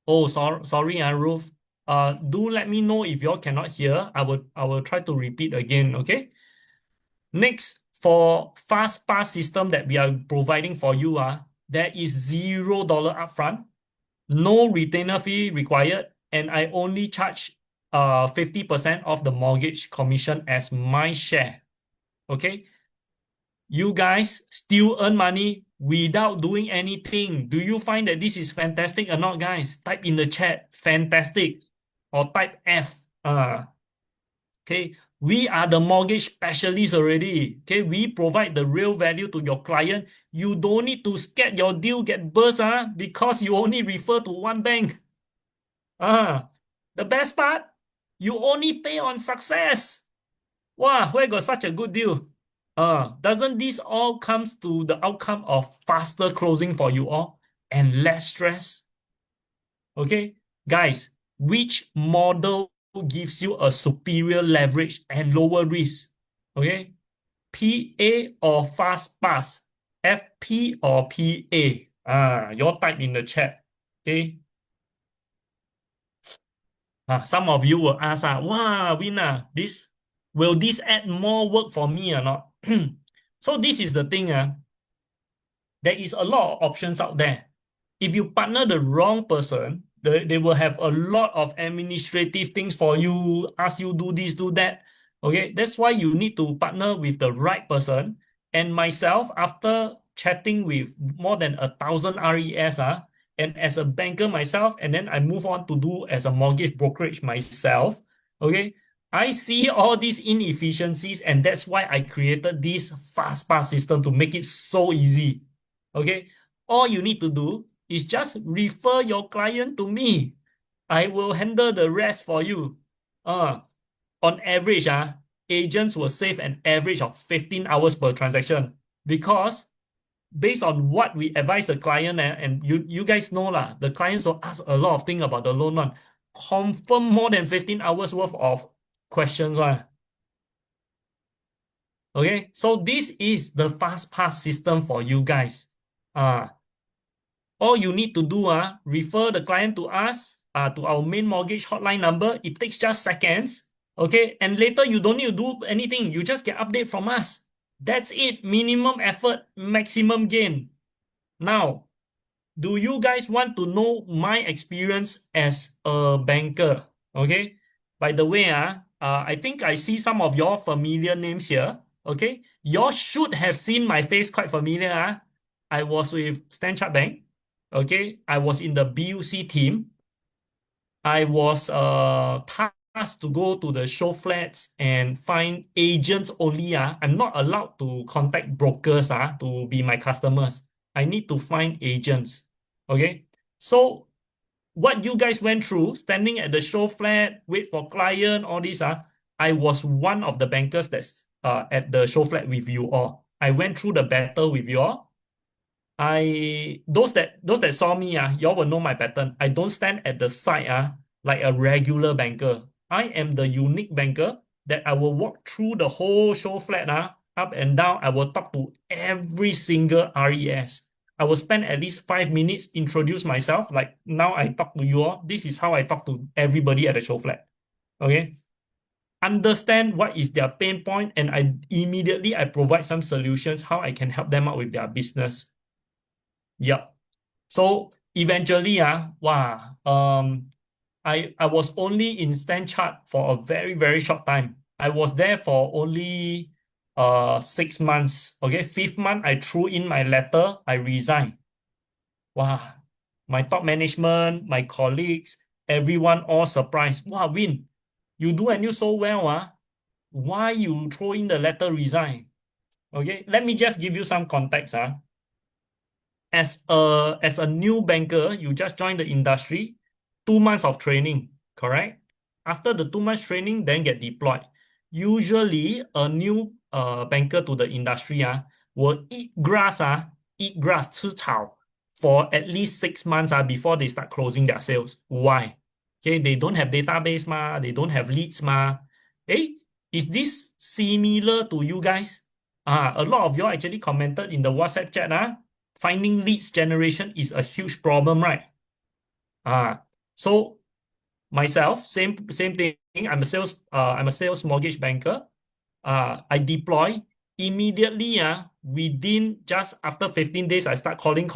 Oh, sorry, Ruth. Do let me know if you all cannot hear. I will try to repeat again, okay? Next, for FastPass system that we are providing for you, there is $0 upfront, no retainer fee required, and I only charge 50% of the mortgage commission as my share. Okay? You guys still earn money without doing anything. Do you find that this is fantastic or not, guys? Type in the chat, fantastic, or type F. Okay. We are the mortgage specialists already. Okay, we provide the real value to your client. You don't need to scared your deal get burst because you only refer to one bank. The best part, you only pay on success. Wow, where got such a good deal? Doesn't this all comes to the outcome of faster closing for you all and less stress? Okay, guys, which model gives you a superior leverage and lower risk? Okay, PA or FastPass? FP or PA? Your type in the chat. Okay. Some of you will ask, wow, Win, will this add more work for me or not? So this is the thing, there is a lot of options out there. If you partner the wrong person, they will have a lot of administrative things for you, ask you do this, do that. Okay, that's why you need to partner with the right person. And myself, after chatting with more than 1,000 RES, and as a banker myself, and then I move on to do as a mortgage brokerage myself. Okay, I see all these inefficiencies, and that's why I created this FastPass system to make it so easy. Okay, all you need to do is just refer your client to me. I will handle the rest for you. On average, agents will save an average of 15 hours per transaction because based on what we advise the client, and you guys know lah, the clients will ask a lot of things about the loan one. Confirm more than 15 hours worth of questions. Okay, so this is the FastPass system for you guys. All you need to do, refer the client to us, to our main mortgage hotline number. It takes just seconds. Okay, and later you don't need to do anything. You just get update from us. That's it. Minimum effort, maximum gain. Now, do you guys want to know my experience as a banker? Okay. By the way, I think I see some of your familiar names here. Okay. You should have seen my face quite familiar. I was with Stanchart Bank. Okay. I was in the BUC team. I was tasked to go to the show flats and find agents only. I'm not allowed to contact brokers to be my customers. I need to find agents. Okay. So what you guys went through, standing at the show flat, wait for client, all this, I was one of the bankers that's at the show flat with you all. I went through the battle with you all. Those that saw me, y'all will know my pattern. I don't stand at the side like a regular banker. I am the unique banker that I will walk through the whole show flat up and down. I will talk to every single RES. I will spend at least 5 minutes, introduce myself. Like now I talk to you all. This is how I talk to everybody at the show flat. Okay. Understand what is their pain point, and I immediately provide some solutions how I can help them out with their business. Yep. So eventually, I was only in Stanchart for a very, very short time. I was there for only 6 months. Okay, 5th month, I threw in my letter, I resigned. Wow. My top management, my colleagues, everyone all surprised. Wow, Win, you do and you so well, why you throw in the letter resign? Okay, let me just give you some context. As a new banker, you just joined the industry, 2 months of training, correct? After the 2 months training, then get deployed. Usually, a new banker to the industry will eat grass, 吃草, for at least 6 months before they start closing their sales. Why? Okay, they don't have database, they don't have leads. Is this similar to you guys? A lot of you actually commented in the WhatsApp chat. Finding leads generation is a huge problem, right? So myself, same thing. I'm a sales mortgage banker. I deploy immediately. Within just after 15 days, I start calling.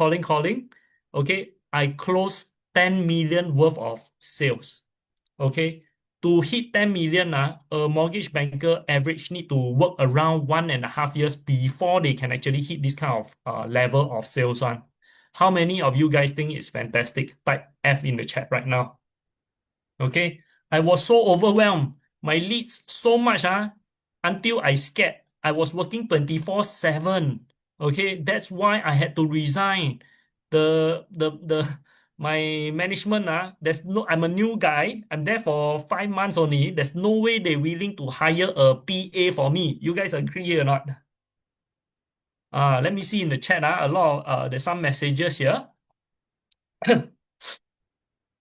Okay, I close 10 million worth of sales. Okay, to hit 10 million, a mortgage banker average need to work around 1.5 years before they can actually hit this kind of level of sales one. How many of you guys think it's fantastic? Type F in the chat right now. Okay, I was so overwhelmed. my leads so much until I scared. I was working 24/7. Okay, that's why I had to resign. The my management there's no I'm a new guy. I'm there for 5 months only. There's no way they're willing to hire a PA for me. You guys agree or not? Let me see in the chat. A lot of, there's some messages here.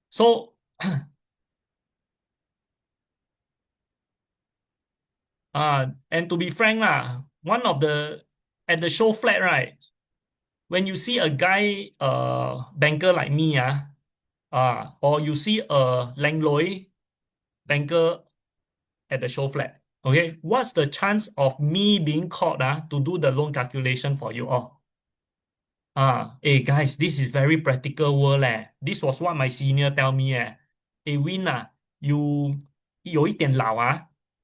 So and to be frank one of the at the show flat, right? When you see a guy, banker like me, or you see a Langlois banker at the show flat, okay, what's the chance of me being called to do the loan calculation for you all? Hey guys, this is very practical world This was what my senior tell me Hey Win you 有一点老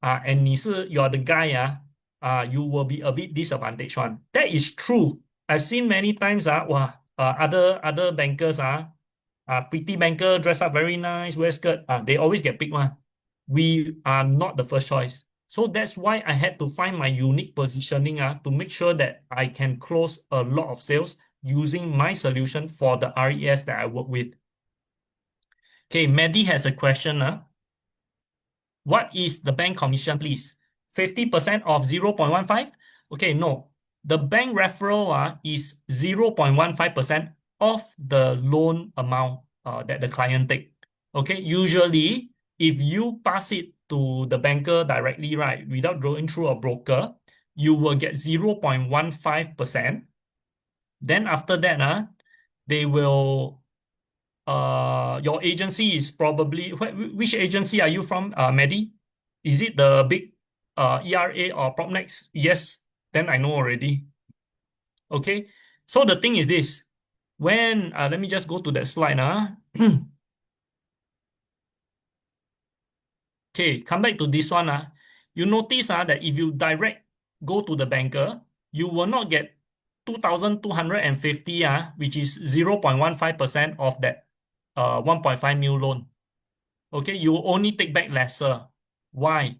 and you're the guy you will be a bit disadvantaged one. That is true. I've seen many times other bankers pretty banker dress up very nice, wear skirt they always get picked one. We are not the first choice. So that's why I had to find my unique positioning to make sure that I can close a lot of sales using my solution for the RES that I work with. Okay, Maddie has a question. What is the bank commission, please? 50% of 0.15? Okay, no. The bank referral is 0.15% of the loan amount that the client take. Okay, usually if you pass it to the banker directly, right, without going through a broker, you will get 0.15%. Then after that, they will your agency is probably which agency are you from, Maddie? Is it the big ERA or Propnex? Yes, then I know already. Okay, so the thing is this. When let me just go to that slide Okay, come back to this one You notice that if you direct go to the banker, you will not get 2,250 which is 0.15% of that 1.5 mil loan. Okay, you only take back lesser. Why?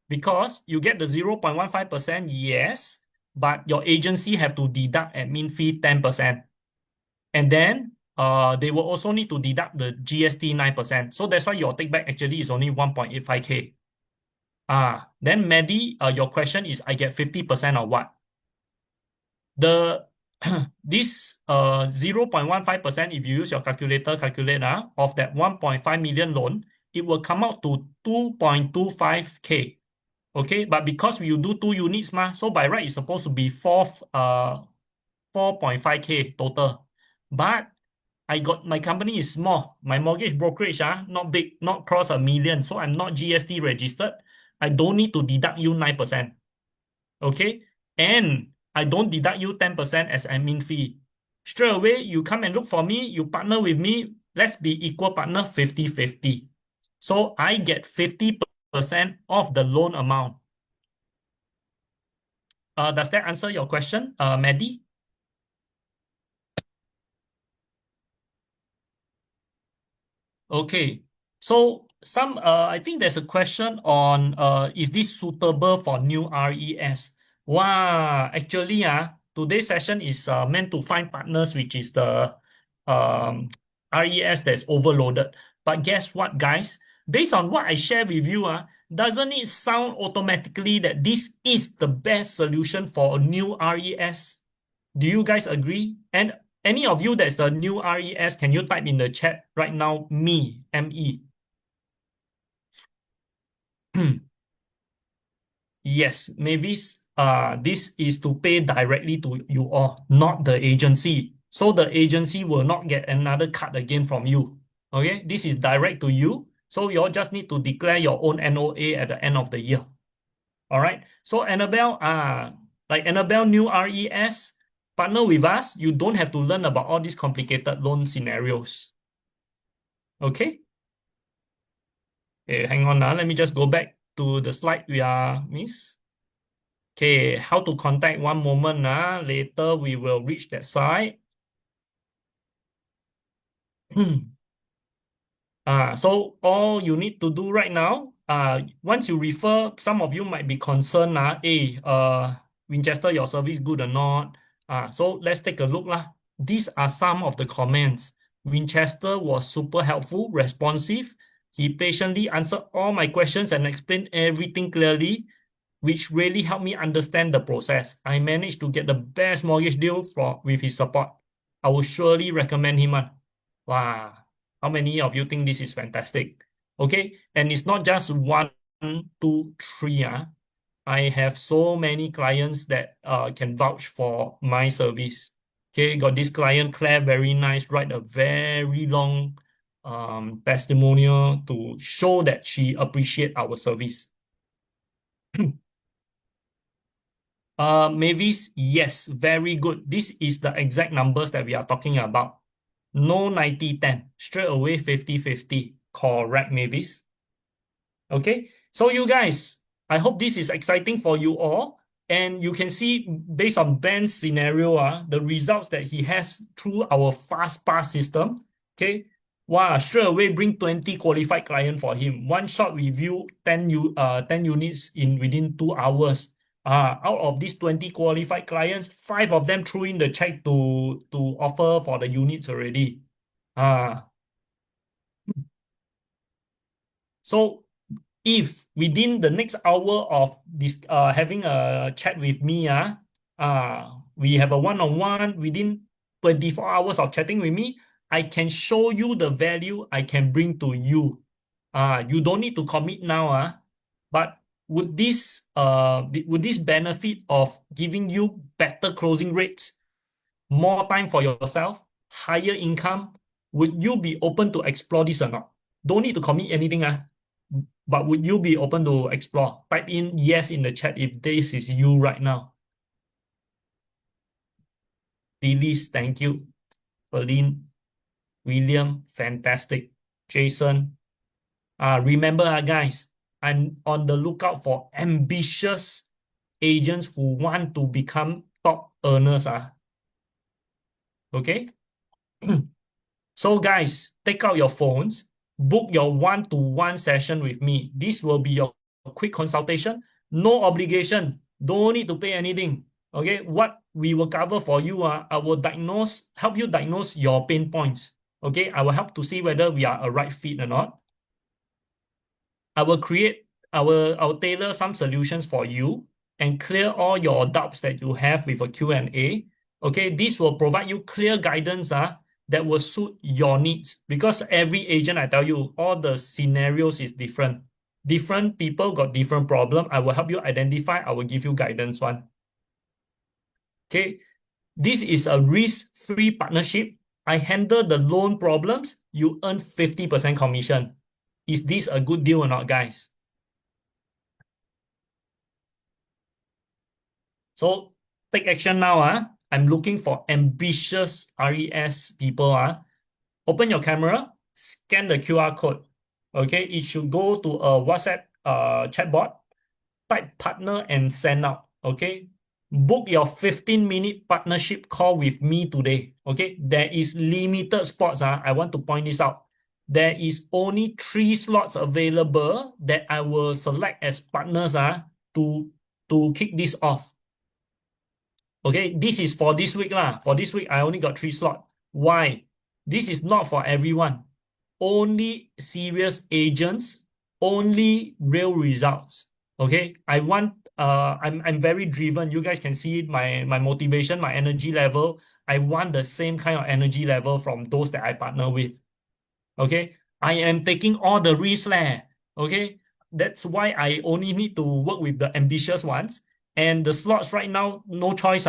Because you get the 0.15%, yes, but your agency have to deduct admin fee 10%. And then they will also need to deduct the GST 9%. So that's why your take back actually is only 1.85K. Then Maddie, your question is I get 50% or what? The this 0.15%, if you use your calculator, calculate of that 1.5 million loan, it will come out to 2.25K. Okay, but because you do 2 units, so by right it's supposed to be 4.5K total. But my company is small. My mortgage brokerage not big, not cross 1 million. So I'm not GST registered. I don't need to deduct you 9%. Okay, and I don't deduct you 10% as admin fee. Straight away, you come and look for me, you partner with me, let's be equal partner 50-50. So I get 50% of the loan amount. Does that answer your question, Maddie? Okay. So I think there's a question on is this suitable for new RES? Wow, actually today's session is meant to find partners, which is the RES that's overloaded. But guess what, guys? Based on what I share with you, doesn't it sound automatically that this is the best solution for a new RES? Do you guys agree? And any of you that's the new RES, can you type in the chat right now, me, M-E? Yes, Mavis, this is to pay directly to you all, not the agency. So the agency will not get another cut again from you. Okay, this is direct to you. So you all just need to declare your own NOA at the end of the year. All right. So Annabelle, like Annabelle, new RES, partner with us. You don't have to learn about all these complicated loan scenarios. Okay. Okay, hang on now. Let me just go back to the slide we are miss. Okay, how to contact, one moment later we will reach that side. So all you need to do right now, once you refer, some of you might be concerned, hey, Winchester, your service good or not? So let's take a look lah. These are some of the comments. Winchester was super helpful, responsive. He patiently answered all my questions and explained everything clearly, which really helped me understand the process. I managed to get the best mortgage deal with his support. I will surely recommend him. Wow, how many of you think this is fantastic? Okay, and it's not just one, two, three. I have so many clients that can vouch for my service. Okay, got this client, Claire, very nice, write a very long testimonial to show that she appreciate our service. Mavis, yes, very good. This is the exact numbers that we are talking about. No 90-10, straight away 50-50. Correct, Mavis. Okay, so you guys, I hope this is exciting for you all. And you can see, based on Ben's scenario, the results that he has through our FastPass system. Okay, wow, straight away bring 20 qualified clients for him. One shot review, 10 units within 2 hours. Out of these 20 qualified clients, 5 of them threw in the check to offer for the units already. So if within the next hour of this having a chat with me, we have a one-on-one within 24 hours of chatting with me, I can show you the value I can bring to you. You don't need to commit now, but would this benefit of giving you better closing rates, more time for yourself, higher income, would you be open to explore this or not? Don't need to commit anything, but would you be open to explore? Type in yes in the chat if this is you right now. Delise, thank you. Pauline, William, fantastic. Jason, remember, guys, I'm on the lookout for ambitious agents who want to become top earners. Okay? So, guys, take out your phones, book your one-to-one session with me. This will be your quick consultation, no obligation, don't need to pay anything. Okay, what we will cover for you, I will help you diagnose your pain points. Okay, I will help to see whether we are a right fit or not. I will tailor some solutions for you and clear all your doubts that you have with a Q&A. Okay, this will provide you clear guidance that will suit your needs, because every agent, I tell you, all the scenarios is different. Different people got different problem. I will help you identify. I will give you guidance one. Okay, this is a risk-free partnership. I handle the loan problems. You earn 50% commission. Is this a good deal or not, guys? So take action now. I'm looking for ambitious RES people. Open your camera, scan the QR code. Okay, it should go to a WhatsApp chatbot. Type partner and send out. Okay, book your 15-minute partnership call with me today. Okay, there is limited spots. I want to point this out. There is only 3 slots available that I will select as partners to kick this off. Okay, this is for this week lah. For this week, I only got 3 slots. Why? This is not for everyone. Only serious agents, only real results. Okay, I'm very driven. You guys can see my motivation, my energy level. I want the same kind of energy level from those that I partner with. Okay, I am taking all the risks leh. Okay, that's why I only need to work with the ambitious ones. And the slots right now, no choice.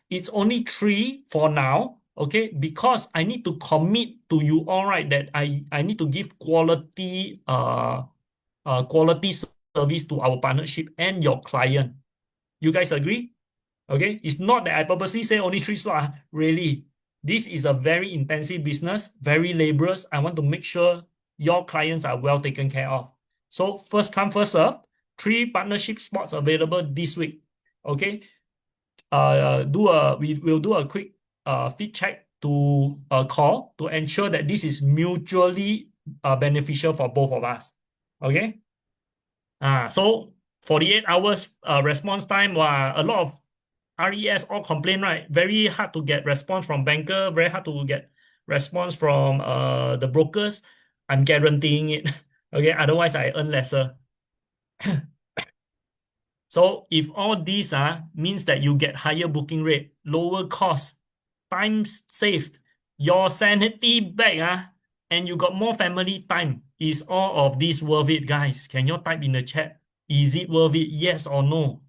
It's only 3 for now. Okay, because I need to commit to you all right that I need to give quality quality service to our partnership and your client. You guys agree? Okay, it's not that I purposely say only 3 slots. Really, this is a very intensive business, very laborious. I want to make sure your clients are well taken care of. So first come, first serve. 3 partnership spots available this week. Okay, we will do a quick feed check to call to ensure that this is mutually beneficial for both of us. Okay. So 48 hours response time. A lot of RES all complain, right? Very hard to get response from banker, very hard to get response from the brokers. I'm guaranteeing it. Okay, otherwise I earn lesser. So if all these means that you get higher booking rate, lower cost, time saved, your sanity back, and you got more family time, is all of this worth it, guys? Can you type in the chat? Is it worth it? Yes or no?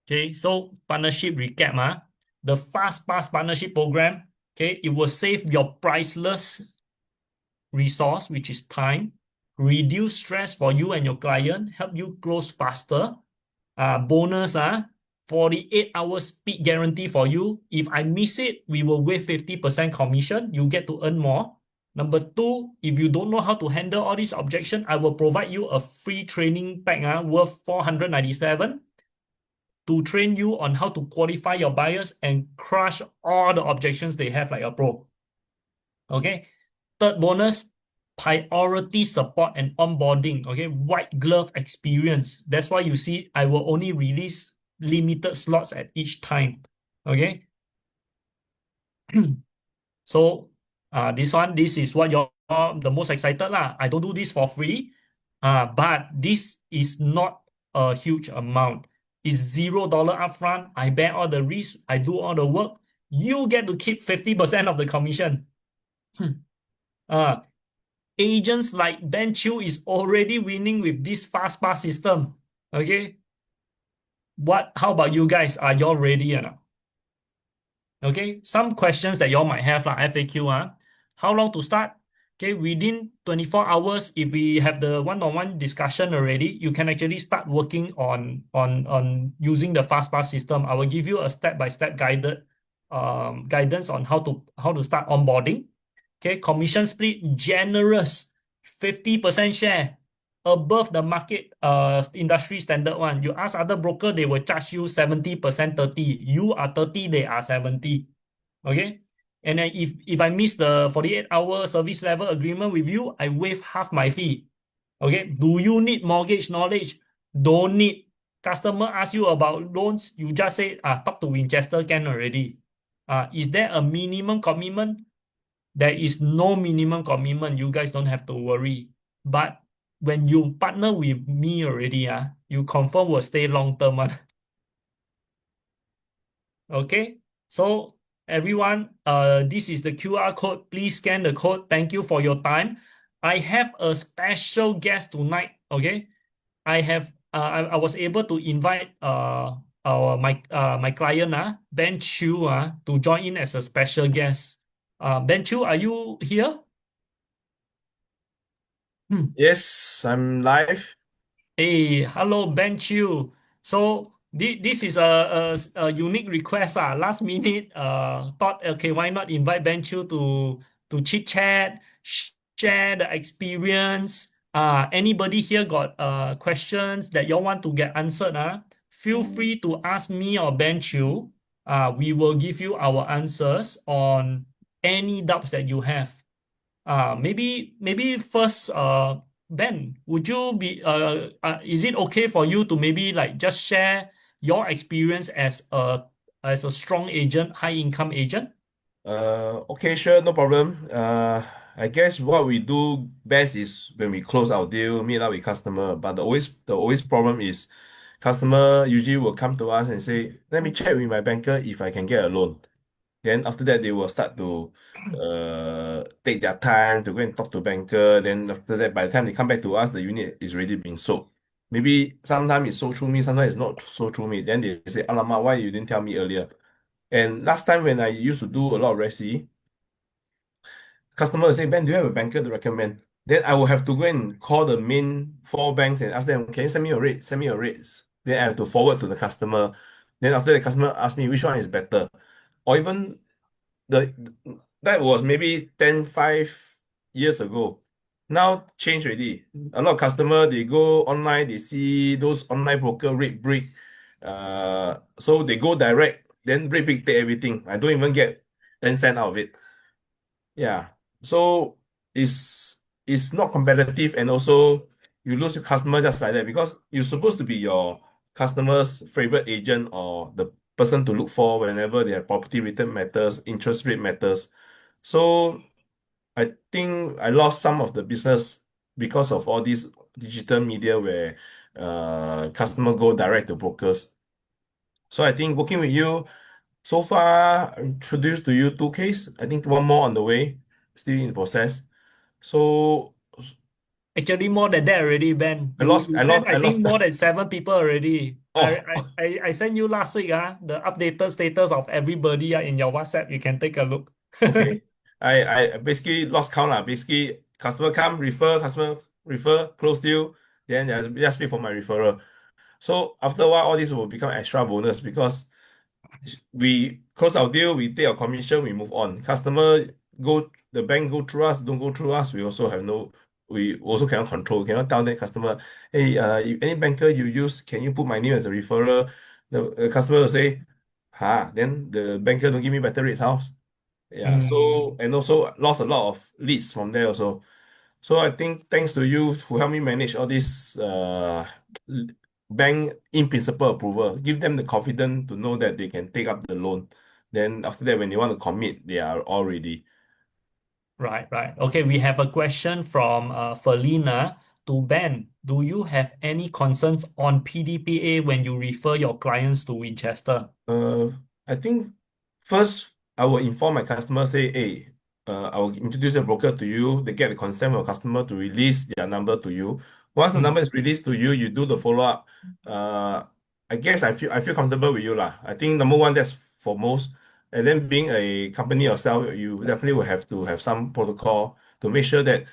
Okay, so partnership recap, the FastPass partnership program, okay, it will save your priceless resource, which is time, reduce stress for you and your client, help you close faster. Bonus, 48 hours speed guarantee for you. If I miss it, we will waive 50% commission. You get to earn more. Number two, if you don't know how to handle all these objections, I will provide you a free training pack worth 497 to train you on how to qualify your buyers and crush all the objections they have like a pro. Okay. Third bonus, priority support and onboarding. Okay. White glove experience. That's why you see I will only release limited slots at each time. Okay. So this is what you're the most excited lah. I don't do this for free. But this is not a huge amount. It's $0 upfront. I bear all the risk. I do all the work. You get to keep 50% of the commission. uh, Agents like Ben Chiu is already winning with this FastPass system. Okay. How about you guys? Are y'all ready or not? Okay, some questions that y'all might have, FAQ. How long to start? Okay, within 24 hours, if we have the one-on-one discussion already, you can actually start working on using the FastPass system. I will give you a step-by-step guided guidance on how to start onboarding. Okay, commission split generous, 50% share above the market industry standard one. You ask other broker, they will charge you 70%, 30. You are 30, they are 70. Okay. And then if I miss the 48-hour service level agreement with you, I waive half my fee. Okay. Do you need mortgage knowledge? Don't need. Customer ask you about loans, you just say, talk to Winchester can already. Is there a minimum commitment? There is no minimum commitment. You guys don't have to worry. But when you partner with me already, you confirm will stay long term. Okay. So everyone, this is the QR code. Please scan the code. Thank you for your time. I have a special guest tonight. Okay. I was able to invite my client Ben Chu to join in as a special guest. Ben Chu, are you here? Hmm. Yes, I'm live. Hey, hello, Ben Chiu. So this is a unique request. Last minute, thought, okay, why not invite Ben Chiu to chit chat, share the experience. Anybody here got questions that you want to get answered? Feel free to ask me or Ben Chiu. We will give you our answers on any doubts that you have. Maybe first, Ben, would you be is it okay for you to maybe like just share your experience as a strong agent, high income agent? Okay, sure, no problem. I guess what we do best is when we close our deal, meet up with customer. But the always problem is customer usually will come to us and say, "Let me check with my banker if I can get a loan." Then after that, they will start to take their time to go and talk to banker. Then after that, by the time they come back to us, the unit is already being sold. Maybe sometimes it's sold through me, sometimes it's not sold through me. Then they say, "Alamak, why you didn't tell me earlier?" And last time when I used to do a lot of resi, customer will say, "Ben, do you have a banker to recommend?" Then I will have to go and call the main four banks and ask them, "Can you send me your rate? Send me your rates." Then I have to forward to the customer. Then after the customer asks me which one is better. Or even the that was maybe 5 years ago. Now change already. A lot of customer they go online, they see those online broker rate break. So they go direct, then rate break take everything. I don't even get 10 cents out of it. Yeah. So is is not competitive, and also you lose your customer just like that because you're supposed to be your customer's favorite agent or the person to look for whenever their property return matters, interest rate matters. So I think I lost some of the business because of all these digital media where customer go direct to brokers. So I think working with you so far, I introduced to you two case. I think one more on the way, still in the process. So Actually, more than that already, Ben. I You lost, you I sent lost, I I think lost. more than seven people already. I Oh, I I sent you last week the updated status of everybody in your WhatsApp. You can take a look. okay. I basically lost count lah. Basically, customer come, refer, customer refer, close deal, then just wait for my referral. So after a while, all this will become extra bonus because we close our deal, we take our commission, we move on. Customer go, the bank go through us, don't go through us, we also cannot control, cannot tell that customer, hey, if any banker you use, can you put my name as a referrer? The customer will say, then the banker don't give me better rates, house. Yeah, Hmm. so, and also lost a lot of leads from there also. So I think thanks to you who help me manage all this bank in principle approval, give them the confidence to know that they can take up the loan. Then after that, when they want to commit, they are all ready. Right, right. Okay, we have a question from Felina to Ben. Do you have any concerns on PDPA when you refer your clients to Winchester? Uh, I think first I will inform my customer, say, hey, I will introduce a broker to you. They get the consent of customer to release their number to you. Once the Hmm. number is released to you, you do the follow up. Uh, I guess I feel comfortable with you lah. I think number one, that's for most. And then being a company yourself, you definitely will have to have some protocol to make sure that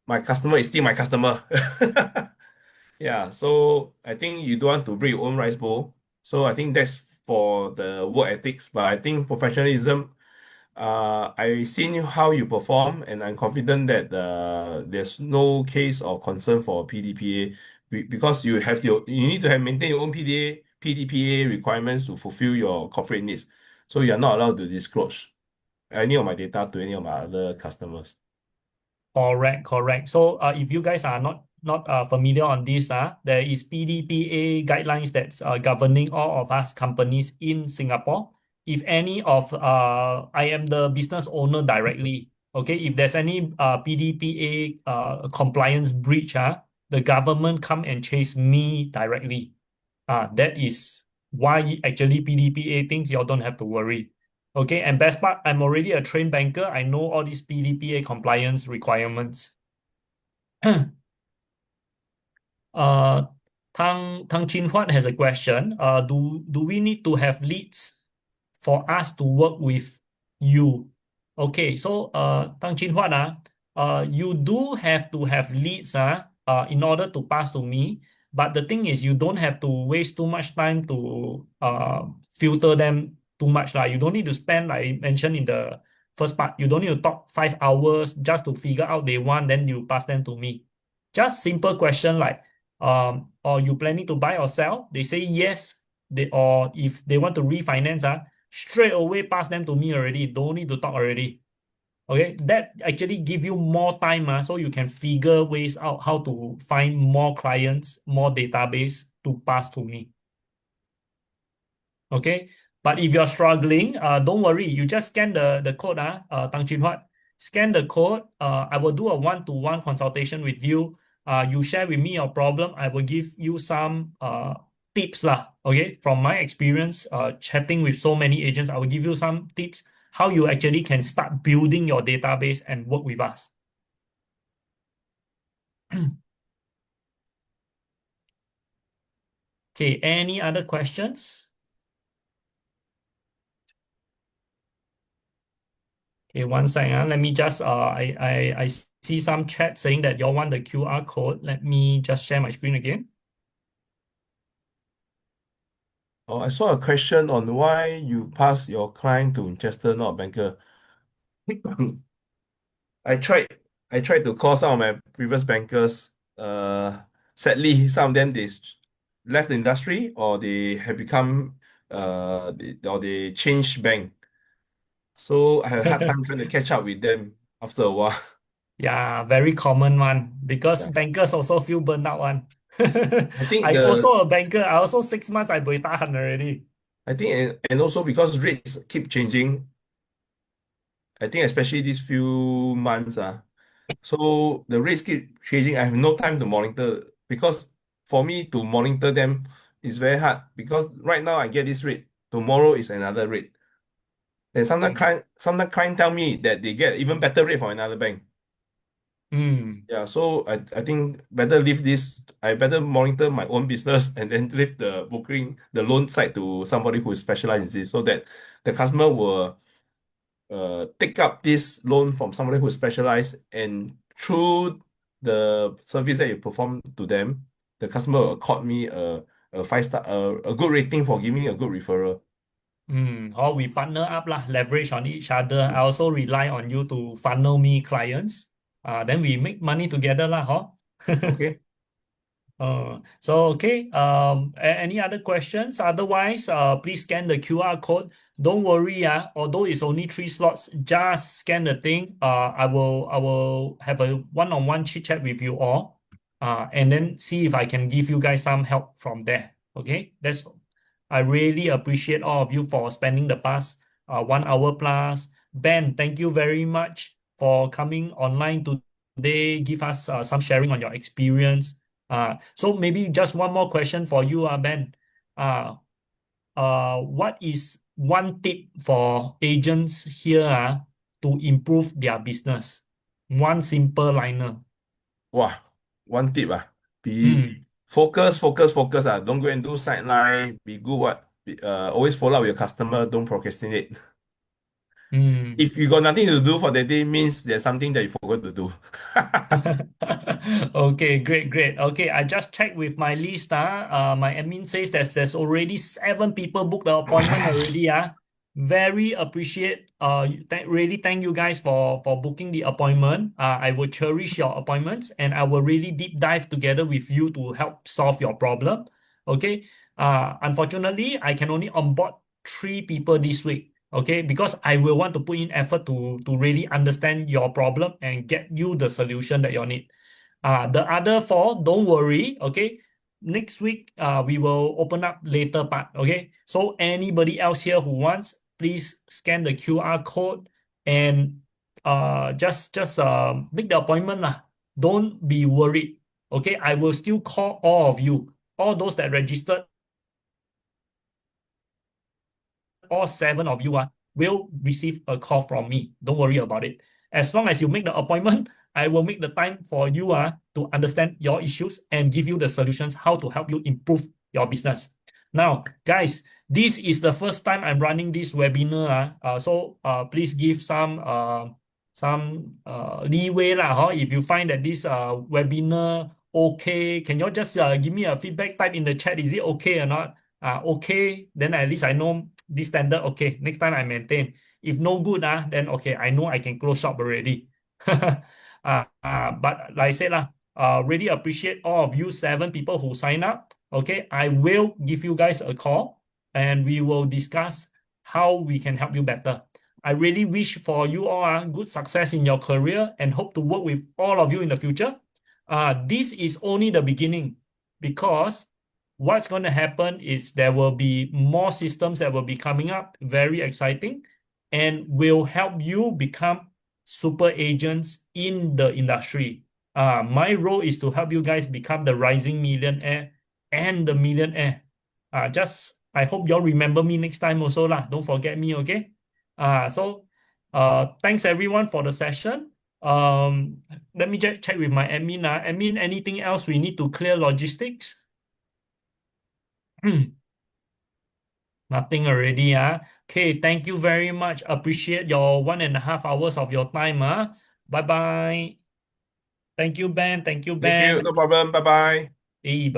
my customer is still my customer. Yeah, so I think you don't want to break your own rice bowl. So I think that's for the work ethics. But I think professionalism, I've seen how you perform, and I'm confident that there's no case or concern for PDPA because you need to have maintain your own PDPA requirements to fulfill your corporate needs. So you are not allowed to disclose any of my data to any of my other customers. Correct, correct. So, if you guys are not familiar on this, there is PDPA guidelines that's governing all of us companies in Singapore. If any of I am the business owner directly. Okay, if there's any PDPA compliance breach, the government come and chase me directly. That is why actually PDPA thinks you don't have to worry. Okay, and best part, I'm already a trained banker. I know all these PDPA compliance requirements. Uh, Tang Chin Huat has a question. Do we need to have leads for us to work with you? Okay, so Tang Chin Huat, you do have to have leads in order to pass to me. But the thing is, you don't have to waste too much time to filter them too much. You don't need to spend, like I mentioned in the first part, you don't need to talk 5 hours just to figure out they want, then you pass them to me. Just simple question like, or you planning to buy or sell? They say yes. Or if they want to refinance, straight away pass them to me already. Don't need to talk already. Okay, that actually give you more time, so you can figure ways out how to find more clients, more database to pass to me. Okay, but if you're struggling, don't worry. You just scan the code, Tang Chin Huat. Scan the code. I will do a one-to-one consultation with you. You share with me your problem. I will give you some tips lah. Okay, from my experience, chatting with so many agents, I will give you some tips how you actually can start building your database and work with us. Okay, any other questions? Okay, one second. Let me just I see some chat saying that y'all want the QR code. Let me just share my screen again. Oh, I saw a question on why you pass your client to Winchester, not banker. I tried I tried to call some of my previous bankers. Sadly, some of them left the industry or they have become or they changed bank. So I had a hard time trying to catch up with them after a while. Yeah, very common one because Yeah. bankers also feel burned out one. I think I also the a banker. I also 6 months I buay tahan already. I think and also because rates keep changing, I think especially these few months, so the rates keep changing. I have no time to monitor because for me to monitor them is very hard because right now I get this rate, tomorrow is another rate. And Mm. sometimes client tell me that they get even better rate from another bank. Mm. Yeah, so I think better leave this. I better monitor my own business and then leave the booking, the loan side to somebody who is specialized in this, so that the customer will take up this loan from somebody who is specialized, and through the service that you perform to them, the customer will accord me a 5 star, a good rating for giving me a good referral. Or we partner up lah, leverage on each other. I Mm. also rely on you to funnel me clients. Then we make money together lah, huh? Okay. So okay. Any other questions? Otherwise, please scan the QR code. Don't worry, although it's only 3 slots, just scan the thing. I will have a one-on-one chit chat with you all. And then see if I can give you guys some help from there. Okay, I really appreciate all of you for spending the past 1 hour plus. Ben, thank you very much for coming online today. Give us some sharing on your experience. So maybe just one more question for you, Ben. Uh, what is one tip for agents here to improve their business? One simple liner. Wow, one tip be Hmm. focus Don't go and do sideline. Be good always follow up with your customer. Don't procrastinate. Hmm. If you got nothing to do for the day, means there's something that you forgot to do. Okay, great, great. Okay, I just checked with my list. My admin says there's already 7 people booked the appointment already. Very appreciate. Really thank you guys for booking the appointment. I will cherish your appointments and I will really deep dive together with you to help solve your problem. Okay. Unfortunately, I can only onboard 3 people this week. Okay, because I will want to put in effort to really understand your problem and get you the solution that you need. The other 4, don't worry. Okay, next week we will open up later part. Okay, so anybody else here who wants, please scan the QR code and just make the appointment lah. Don't be worried. Okay, I will still call all of you, all those that registered, all 7 of you will receive a call from me. Don't worry about it. As long as you make the appointment, I will make the time for you to understand your issues and give you the solutions how to help you improve your business. Now, guys, this is the first time I'm running this webinar. So please give some leeway lah. Huh? If you find that this webinar okay, can you just give me a feedback type in the chat? Is it okay or not? Okay, then at least I know this standard. Okay, next time I maintain. If no good, then okay, I know I can close shop already. But like I said, really appreciate all of you 7 people who sign up. Okay, I will give you guys a call and we will discuss how we can help you better. I really wish for you all good success in your career and hope to work with all of you in the future. This is only the beginning because what's going to happen is there will be more systems that will be coming up, very exciting, and will help you become super agents in the industry. My role is to help you guys become the rising millionaire and the millionaire. I hope y'all remember me next time also lah. Don't forget me, okay? Thanks everyone for the session. Let me check with my admin. Admin, anything else we need to clear logistics? Nothing already. Okay, thank you very much. Appreciate your 1.5 hours of your time. Bye bye. Thank you, Ben. Thank you, Thank you. Ben. No problem. Bye bye. Bye.